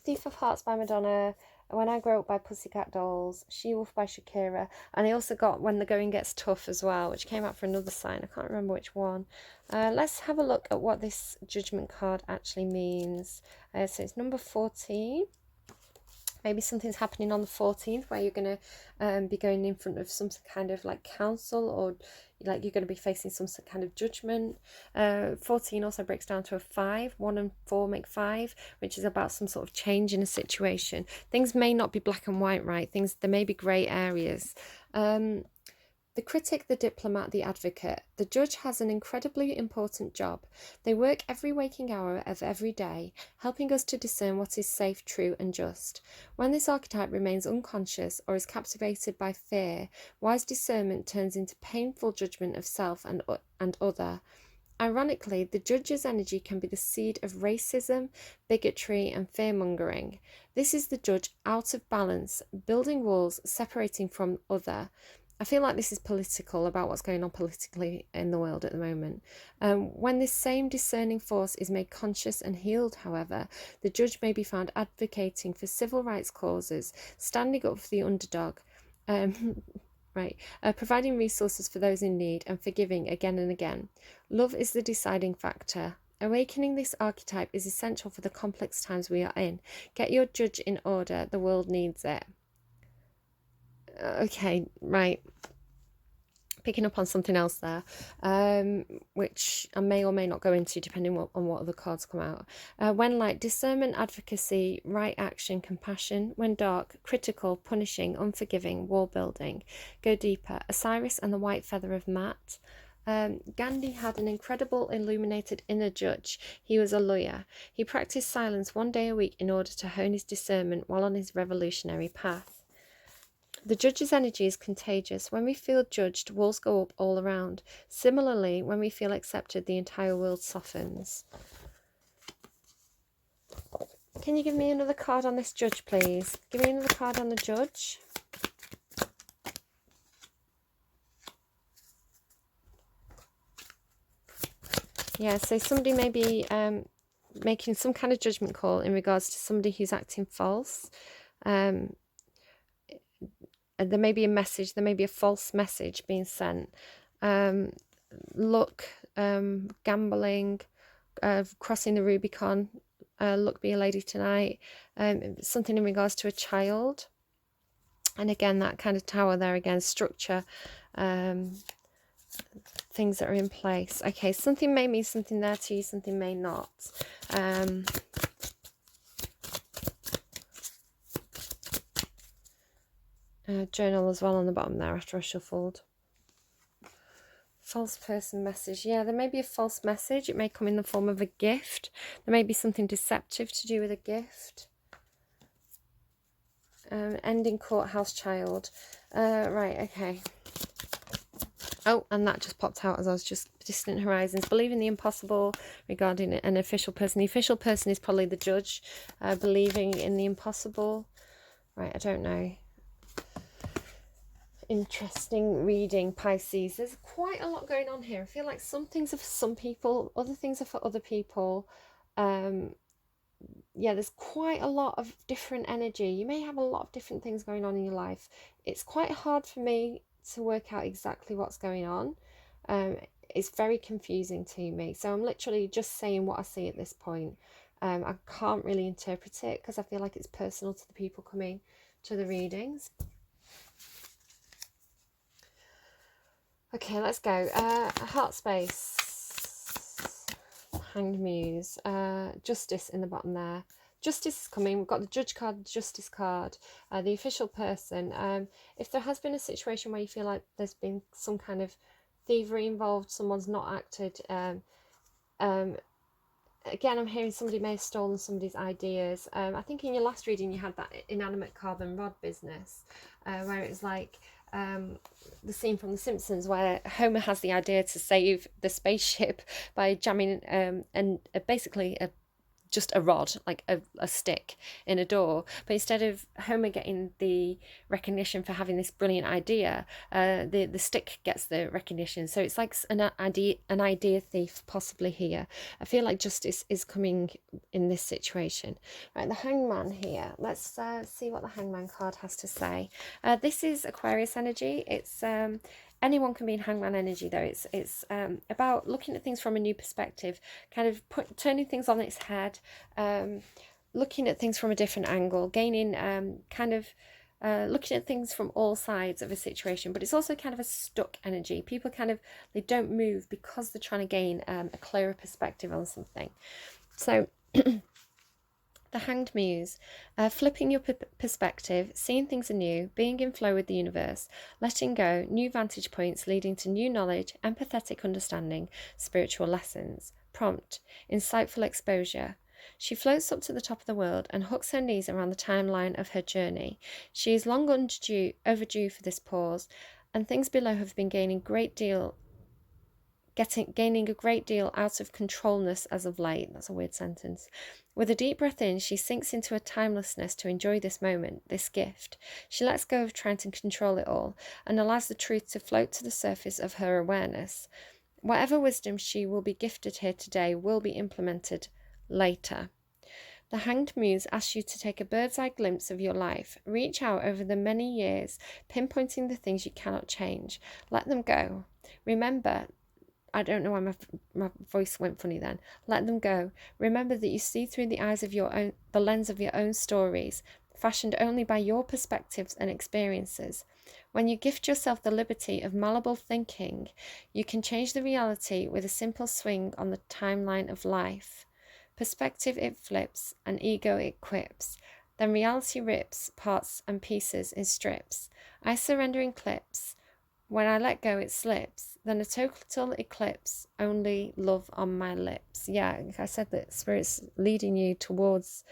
Speaker 1: Thief of Hearts by Madonna, When I Grow Up by Pussycat Dolls, She-Wolf by Shakira, and I also got When the Going Gets Tough as well, which came out for another sign. I can't remember which one. Let's have a look at what this judgment card actually means. So it's number 14. Maybe something's happening on the 14th where you're going to be going in front of some kind of like council, or like you're going to be facing some kind of judgment. 14 also breaks down to a 5. 1 and 4 make 5, which is about some sort of change in a situation. Things may not be black and white, right? There may be grey areas. The critic, the diplomat, the advocate. The judge has an incredibly important job. They work every waking hour of every day, helping us to discern what is safe, true, and just. When this archetype remains unconscious or is captivated by fear, wise discernment turns into painful judgment of self and other. Ironically, the judge's energy can be the seed of racism, bigotry, and fear-mongering. This is the judge out of balance, building walls, separating from other. I feel like this is political, about what's going on politically in the world at the moment. When this same discerning force is made conscious and healed, however, the judge may be found advocating for civil rights causes, standing up for the underdog, providing resources for those in need, and forgiving again and again. Love is the deciding factor. Awakening this archetype is essential for the complex times we are in. Get your judge in order. The world needs it. Okay, right. Picking up on something else there, which I may or may not go into depending on what other cards come out. When light, discernment, advocacy, right action, compassion. When dark, critical, punishing, unforgiving, wall building. Go deeper. Osiris and the white feather of Mat. Gandhi had an incredible illuminated inner judge. He was a lawyer. He practiced silence 1 day a week in order to hone his discernment while on his revolutionary path. The judge's energy is contagious. When we feel judged, walls go up all around. Similarly, when we feel accepted, the entire world softens. Can you give me another card on this judge, please? Give me another card on the judge. Yeah, so somebody may be making some kind of judgment call in regards to somebody who's acting false. And there may be a message, there may be a false message being sent. Look, gambling, crossing the Rubicon, look, be a lady tonight, something in regards to a child. And again, that kind of tower there again, structure, things that are in place. Okay, something may mean something there to you, something may not. Journal as well on the bottom there after I shuffled. False person message. Yeah, there may be a false message. It may come in the form of a gift. There may be something deceptive to do with a gift. Ending courthouse child. Right, okay. Oh, and that just popped out as I was just distant horizons. Believing the impossible regarding an official person. The official person is probably the judge. Believing in the impossible. Right, I don't know. Interesting reading, Pisces. There's quite a lot going on here. I feel like some things are for some people, other things are for other people. Yeah, there's quite a lot of different energy. You may have a lot of different things going on in your life. It's quite hard for me to work out exactly what's going on. It's very confusing to me. So I'm literally just saying what I see at this point. I can't really interpret it because I feel like it's personal to the people coming to the readings. Okay, let's go. Heart space. Hanged Muse. Justice in the bottom there. Justice is coming. We've got the Judge card, the Justice card, the official person. If there has been a situation where you feel like there's been some kind of thievery involved, someone's not acted. Again, I'm hearing somebody may have stolen somebody's ideas. I think in your last reading you had that inanimate carbon rod business, where it was like the scene from The Simpsons where Homer has the idea to save the spaceship by jamming basically just a rod, like a stick in a door. But instead of Homer getting the recognition for having this brilliant idea, the stick gets the recognition. So it's like an idea thief possibly here. I feel like justice is coming in this situation. Right, the Hangman here. Let's see what the Hangman card has to say. This is Aquarius energy. It's anyone can be in Hangman energy though. It's about looking at things from a new perspective, kind of turning things on its head, looking at things from a different angle, gaining looking at things from all sides of a situation. But it's also kind of a stuck energy. People they don't move because they're trying to gain a clearer perspective on something. So the Hanged Muse, flipping your perspective, seeing things anew, being in flow with the universe, letting go, new vantage points leading to new knowledge, empathetic understanding, spiritual lessons. Prompt, insightful exposure. She floats up to the top of the world and hooks her knees around the timeline of her journey. She is long overdue for this pause, and things below have been gaining a great deal out of controlness as of late. That's a weird sentence. With a deep breath in, she sinks into a timelessness to enjoy this moment, this gift. She lets go of trying to control it all and allows the truth to float to the surface of her awareness. Whatever wisdom she will be gifted here today will be implemented later. The Hanged Muse asks you to take a bird's eye glimpse of your life. Reach out over the many years, pinpointing the things you cannot change. Let them go. Remember I don't know why my voice went funny then. Let them go. Remember that you see through the eyes of the lens of your own stories, fashioned only by your perspectives and experiences. When you gift yourself the liberty of malleable thinking, you can change the reality with a simple swing on the timeline of life. Perspective it flips, and ego it quips. Then reality rips parts and pieces in strips. I surrender in clips. When I let go, it slips. Then a total eclipse, only love on my lips. Yeah, like I said, that Spirit's leading you towards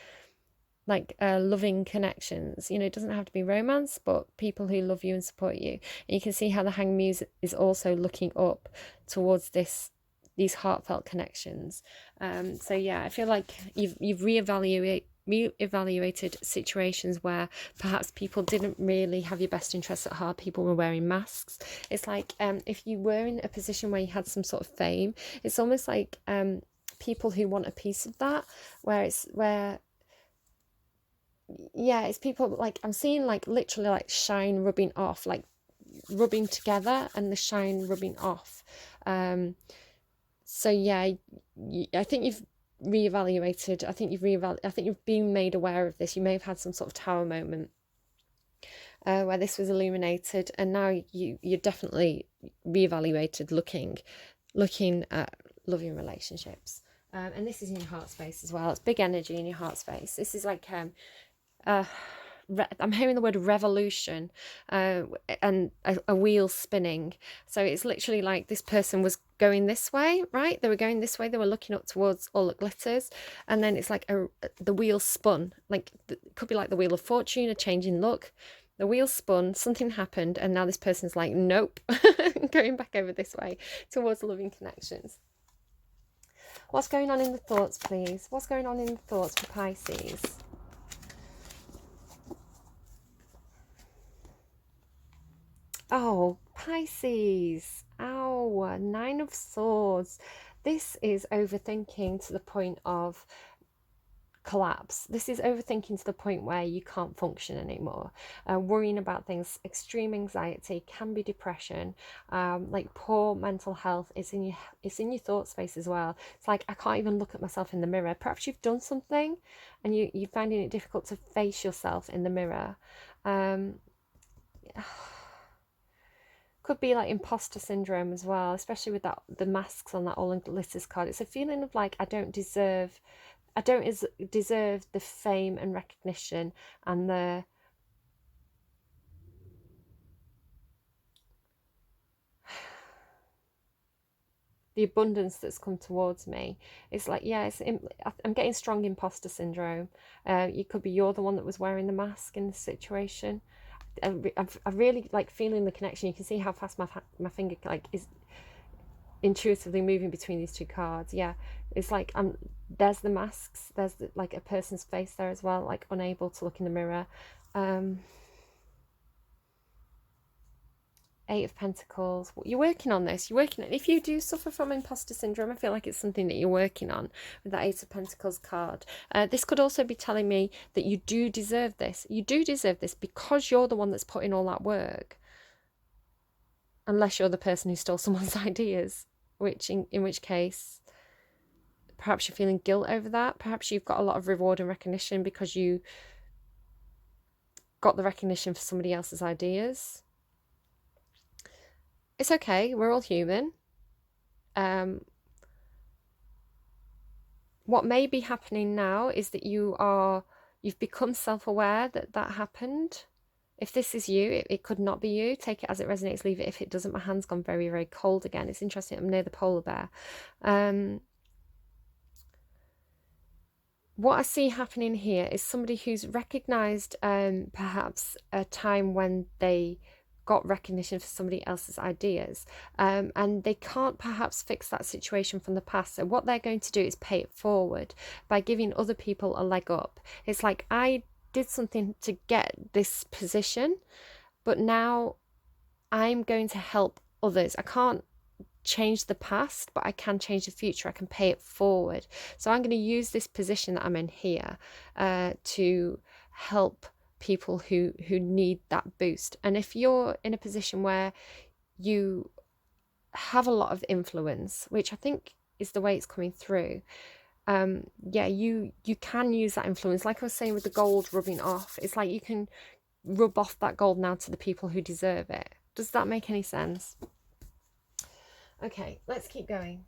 Speaker 1: like loving connections. You know, it doesn't have to be romance, but people who love you and support you. And you can see how the Hanged Muse is also looking up towards these heartfelt connections. So yeah, I feel like you've reevaluated situations where perhaps people didn't really have your best interests at heart. People were wearing masks. It's like if you were in a position where you had some sort of fame, it's almost like people who want a piece of that, it's people like I'm seeing like literally like shine rubbing off, like rubbing together and the shine rubbing off. So yeah, I think you've reevaluated. I think you've been made aware of this. You may have had some sort of tower moment where this was illuminated, and now you're definitely reevaluated, looking at loving relationships. And this is in your heart space as well. It's big energy in your heart space. This is like I'm hearing the word revolution and a wheel spinning. So it's literally like this person was going this way, right? They were going this way. They were looking up towards all the glitters. And then it's like the wheel spun. Like it could be like the wheel of fortune, a change in luck. The wheel spun, something happened, and now this person's like, nope, going back over this way towards loving connections. What's going on in the thoughts, please? What's going on in the thoughts for Pisces? Oh, Pisces. Ow, Nine of Swords. This is overthinking to the point of collapse. This is overthinking to the point where you can't function anymore. Worrying about things, extreme anxiety, can be depression, like poor mental health. It's in your thought space as well. It's like I can't even look at myself in the mirror. Perhaps you've done something and you're finding it difficult to face yourself in the mirror. Could be like imposter syndrome as well, especially with the masks on that all and glitters card. It's a feeling of like I don't deserve the fame and recognition and the abundance that's come towards me. It's like, yeah, I'm getting strong imposter syndrome. You could be you're the one that was wearing the mask in the situation. I really like feeling the connection. You can see how fast my finger like is intuitively moving between these two cards. Yeah, it's like there's the masks, there's like a person's face there as well, like unable to look in the mirror. Eight of Pentacles. You're working on this. If you do suffer from imposter syndrome, I feel like it's something that you're working on with that Eight of Pentacles card. This could also be telling me that you do deserve this. You do deserve this because you're the one that's put in all that work. Unless you're the person who stole someone's ideas, in which case perhaps you're feeling guilt over that. Perhaps you've got a lot of reward and recognition because you got the recognition for somebody else's ideas. It's okay, we're all human. What may be happening now is that you've become self-aware that happened. If this is you, it could not be you. Take it as it resonates, leave it if it doesn't. My hand's gone very, very cold again. It's interesting, I'm near the polar bear. What I see happening here is somebody who's recognised perhaps a time when they got recognition for somebody else's ideas, and they can't perhaps fix that situation from the past. So what they're going to do is pay it forward by giving other people a leg up. It's like, I did something to get this position, but now I'm going to help others. I can't change the past, but I can change the future. I can pay it forward. So I'm going to use this position that I'm in here to help people who need that boost. And if you're in a position where you have a lot of influence, which I think is the way it's coming through. Yeah, you can use that influence. Like I was saying with the gold rubbing off, it's like you can rub off that gold now to the people who deserve it. Does that make any sense? Okay, let's keep going.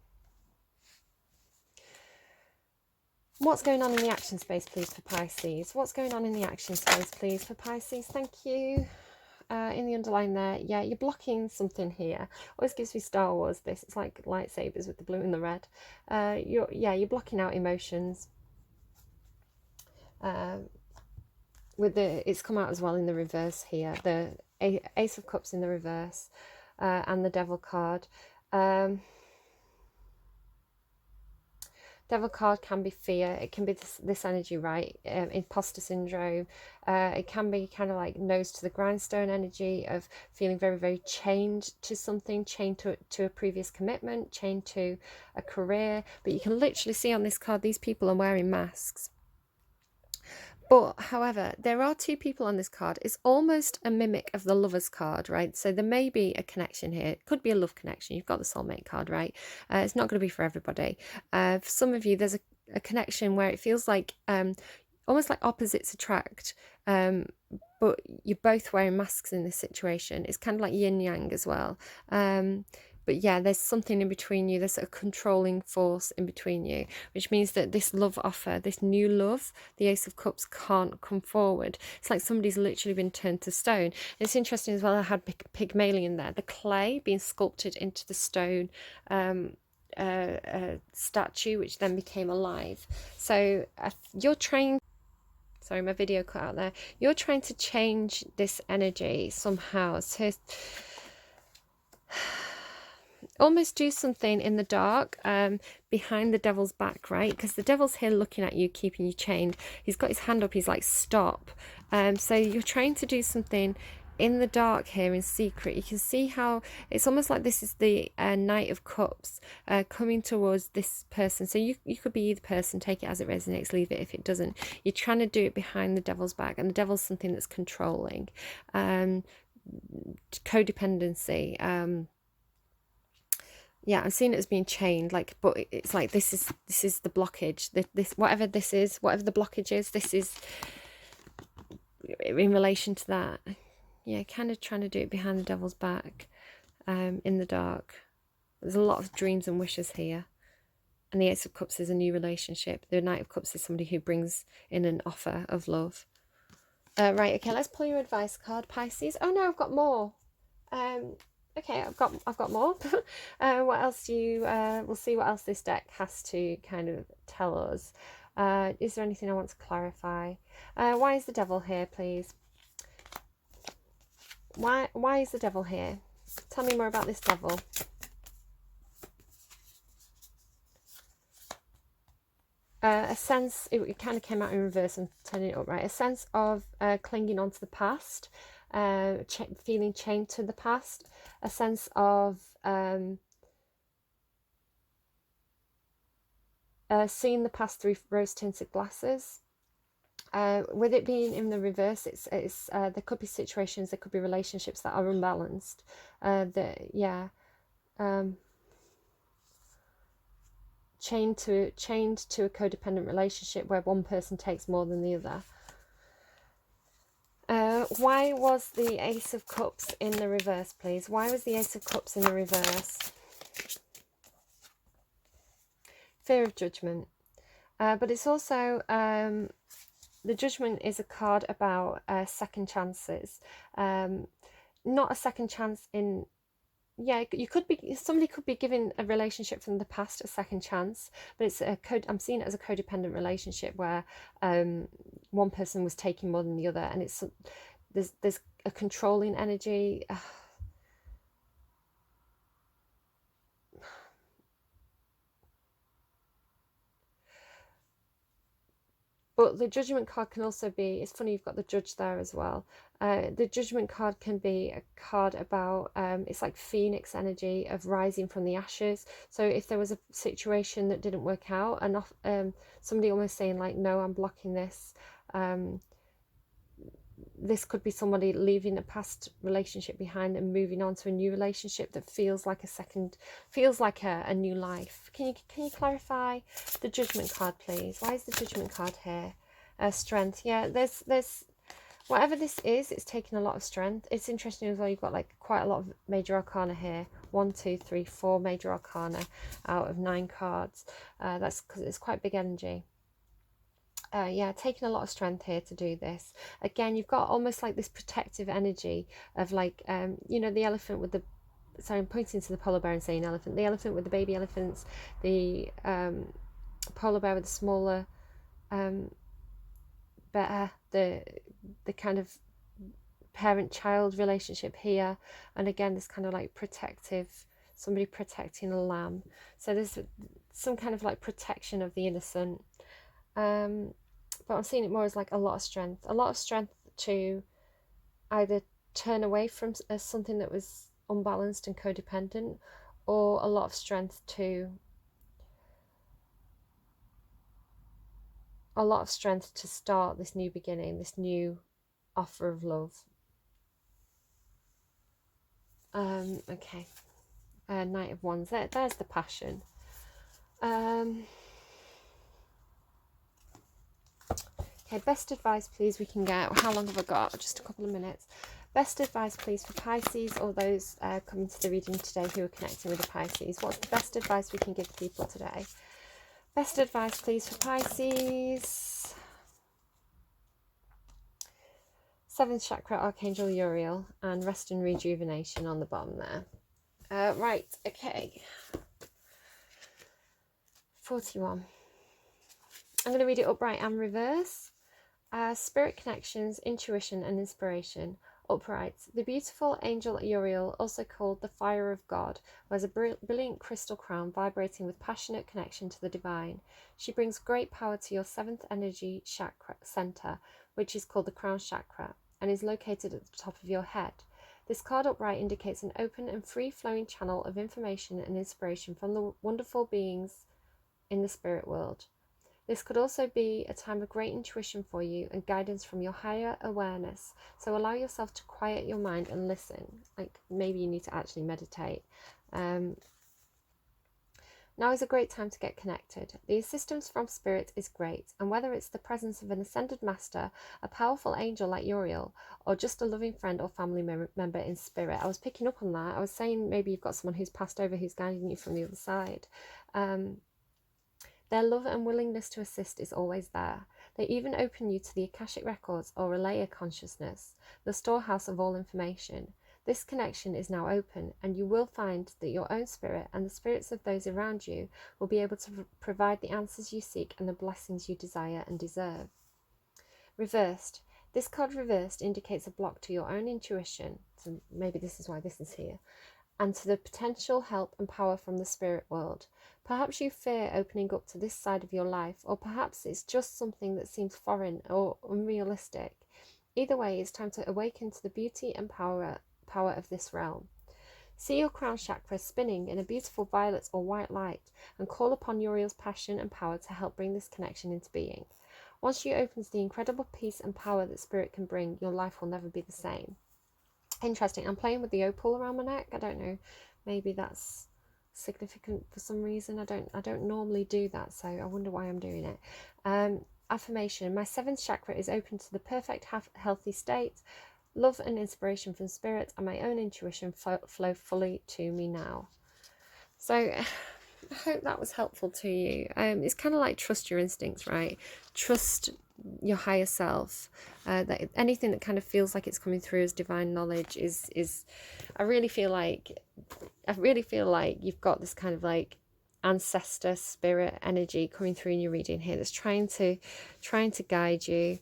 Speaker 1: What's going on in the action space, please, for Pisces? What's going on in the action space, please, for Pisces? Thank you. In the underline there, yeah, you're blocking something here. Always gives me Star Wars. This, it's like lightsabers with the blue and the red. You're blocking out emotions. It's come out as well in the reverse here. The Ace of Cups in the reverse, and the Devil card. Devil card can be fear. It can be this energy, right? Imposter syndrome. It can be kind of like nose to the grindstone energy of feeling very, very chained to something, chained to a previous commitment, chained to a career. But you can literally see on this card, these people are wearing masks. But, however, there are two people on this card. It's almost a mimic of the Lover's card, right? So there may be a connection here. It could be a love connection. You've got the Soulmate card, right? It's not going to be for everybody. For some of you, there's a connection where it feels like almost like opposites attract. But you're both wearing masks in this situation. It's kind of like yin-yang as well. But yeah, there's something in between you. There's a controlling force in between you, which means that this love offer, this new love, the Ace of Cups, can't come forward. It's like somebody's literally been turned to stone. And it's interesting as well, I had Pygmalion there, the clay being sculpted into the stone statue, which then became alive. So you're trying... Sorry, my video cut out there. You're trying to change this energy somehow. So almost do something in the dark, behind the devil's back, right? Because the devil's here looking at you, keeping you chained. He's got his hand up. He's like, stop. So you're trying to do something in the dark here, in secret. You can see how it's almost like this is the Knight of Cups coming towards this person. So you could be the person, take it as it resonates, leave it if it doesn't. You're trying to do it behind the devil's back, and the devil's something that's controlling. Codependency. Yeah, I'm seeing it as being chained, like, but it's like this is the blockage. This whatever this is, whatever the blockage is, this is in relation to that. Yeah, kind of trying to do it behind the devil's back, in the dark. There's a lot of dreams and wishes here. And the Ace of Cups is a new relationship. The Knight of Cups is somebody who brings in an offer of love. Right, okay, let's pull your advice card, Pisces. Oh no, I've got more. Okay, I've got more. What else do you... we'll see what else this deck has to kind of tell us. Is there anything I want to clarify? Why is the devil here, please? Why is the devil here? Tell me more about this devil. A sense... It kind of came out in reverse. I'm turning it up, right? A sense of clinging on to the past. Feeling chained to the past, a sense of seeing the past through rose-tinted glasses. With it being in the reverse, it's there could be situations, there could be relationships that are unbalanced. Chained to a codependent relationship where one person takes more than the other. Why was the Ace of Cups in the reverse, please? Why was the Ace of Cups in the reverse? Fear of judgment. But it's also, the Judgment is a card about second chances. Not a second chance in... Yeah, somebody could be giving a relationship from the past a second chance, but it's I'm seeing it as a codependent relationship where one person was taking more than the other, and it's there's a controlling energy. But the Judgment card can also be... It's funny, you've got the Judge there as well. The Judgment card can be a card about... it's like Phoenix energy of rising from the ashes. So if there was a situation that didn't work out, and somebody almost saying like, no, I'm blocking this. this could be somebody leaving a past relationship behind and moving on to a new relationship that feels like a new life. Can you clarify the Judgment card, please? Why is the Judgment card here? Strength. Yeah, there's whatever this is, it's taking a lot of strength. It's interesting as well, you've got like quite a lot of major arcana here. 1, 2, 3, 4 major arcana out of 9 cards. That's because it's quite big energy. Yeah, taking a lot of strength here to do this. Again, you've got almost like this protective energy of like, you know, the elephant with the, sorry, I'm pointing to the polar bear and saying elephant. The elephant with the baby elephants, the polar bear with the smaller bear, the kind of parent-child relationship here. And again, this kind of like protective, somebody protecting a lamb. So there's some kind of like protection of the innocent. But I'm seeing it more as like a lot of strength to either turn away from something that was unbalanced and codependent, or a lot of strength to start this new beginning, this new offer of love. Okay, Knight of Wands. There's the passion. Okay, best advice, please, we can get. How long have I got? Just a couple of minutes. Best advice, please, for Pisces or those coming to the reading today who are connecting with the Pisces. What's the best advice we can give people today? Best advice, please, for Pisces. 7th chakra, Archangel Uriel, and rest and rejuvenation on the bottom there. Right, okay. 41. I'm going to read it upright and reverse. Spirit connections, intuition and inspiration. Upright. The beautiful angel Uriel, also called the Fire of God, wears a brilliant crystal crown vibrating with passionate connection to the divine. She brings great power to your 7th energy chakra center, which is called the crown chakra, and is located at the top of your head. This card upright indicates an open and free-flowing channel of information and inspiration from the wonderful beings in the spirit world. This could also be a time of great intuition for you and guidance from your higher awareness. So allow yourself to quiet your mind and listen. Like maybe you need to actually meditate. Now is a great time to get connected. The assistance from spirit is great, and whether it's the presence of an ascended master, a powerful angel like Uriel, or just a loving friend or family member in spirit. I was picking up on that. I was saying maybe you've got someone who's passed over who's guiding you from the other side. Their love and willingness to assist is always there. They even open you to the Akashic Records or Relaya consciousness, the storehouse of all information. This connection is now open, and you will find that your own spirit and the spirits of those around you will be able to provide the answers you seek and the blessings you desire and deserve. Reversed. This card reversed indicates a block to your own intuition, so maybe this is why this is here, and to the potential help and power from the spirit world. Perhaps you fear opening up to this side of your life, or perhaps it's just something that seems foreign or unrealistic. Either way, it's time to awaken to the beauty and power of this realm. See your crown chakra spinning in a beautiful violet or white light, and call upon Uriel's passion and power to help bring this connection into being. Once you open to the incredible peace and power that spirit can bring, your life will never be the same. Interesting. I'm playing with the opal around my neck. I don't know, maybe that's significant for some reason. I don't normally do that, so I wonder why I'm doing it. Affirmation. My 7th chakra is open to the perfect healthy state. Love and inspiration from spirit and my own intuition flow fully to me now. So I hope that was helpful to you. It's kind of like trust your instincts, right? Trust your higher self. That anything that kind of feels like it's coming through as divine knowledge is I really feel like you've got this kind of like ancestor spirit energy coming through in your reading here that's trying to guide you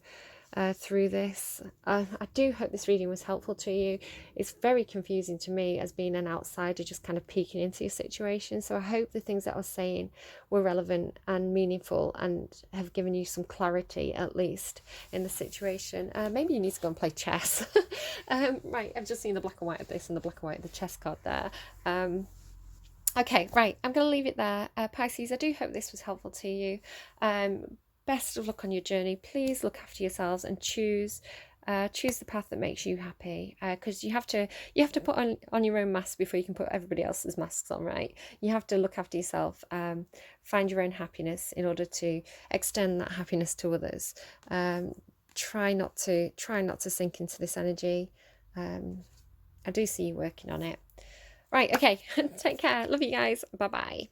Speaker 1: through this. I do hope this reading was helpful to you. It's very confusing to me as being an outsider just kind of peeking into your situation, so I hope the things that I was saying were relevant and meaningful and have given you some clarity at least in the situation. Maybe you need to go and play chess. Right, I've just seen the black and white of this and the black and white of the chess card there. Okay, right, I'm going to leave it there. Pisces, I do hope this was helpful to you. Best of luck on your journey. Please look after yourselves and choose Choose the path that makes you happy, because you have to put on your own mask before you can put everybody else's masks on, right? You have to look after yourself, find your own happiness in order to extend that happiness to others. Try not to sink into this energy. I do see you working on it. Right, okay. Take care. Love you guys. Bye bye.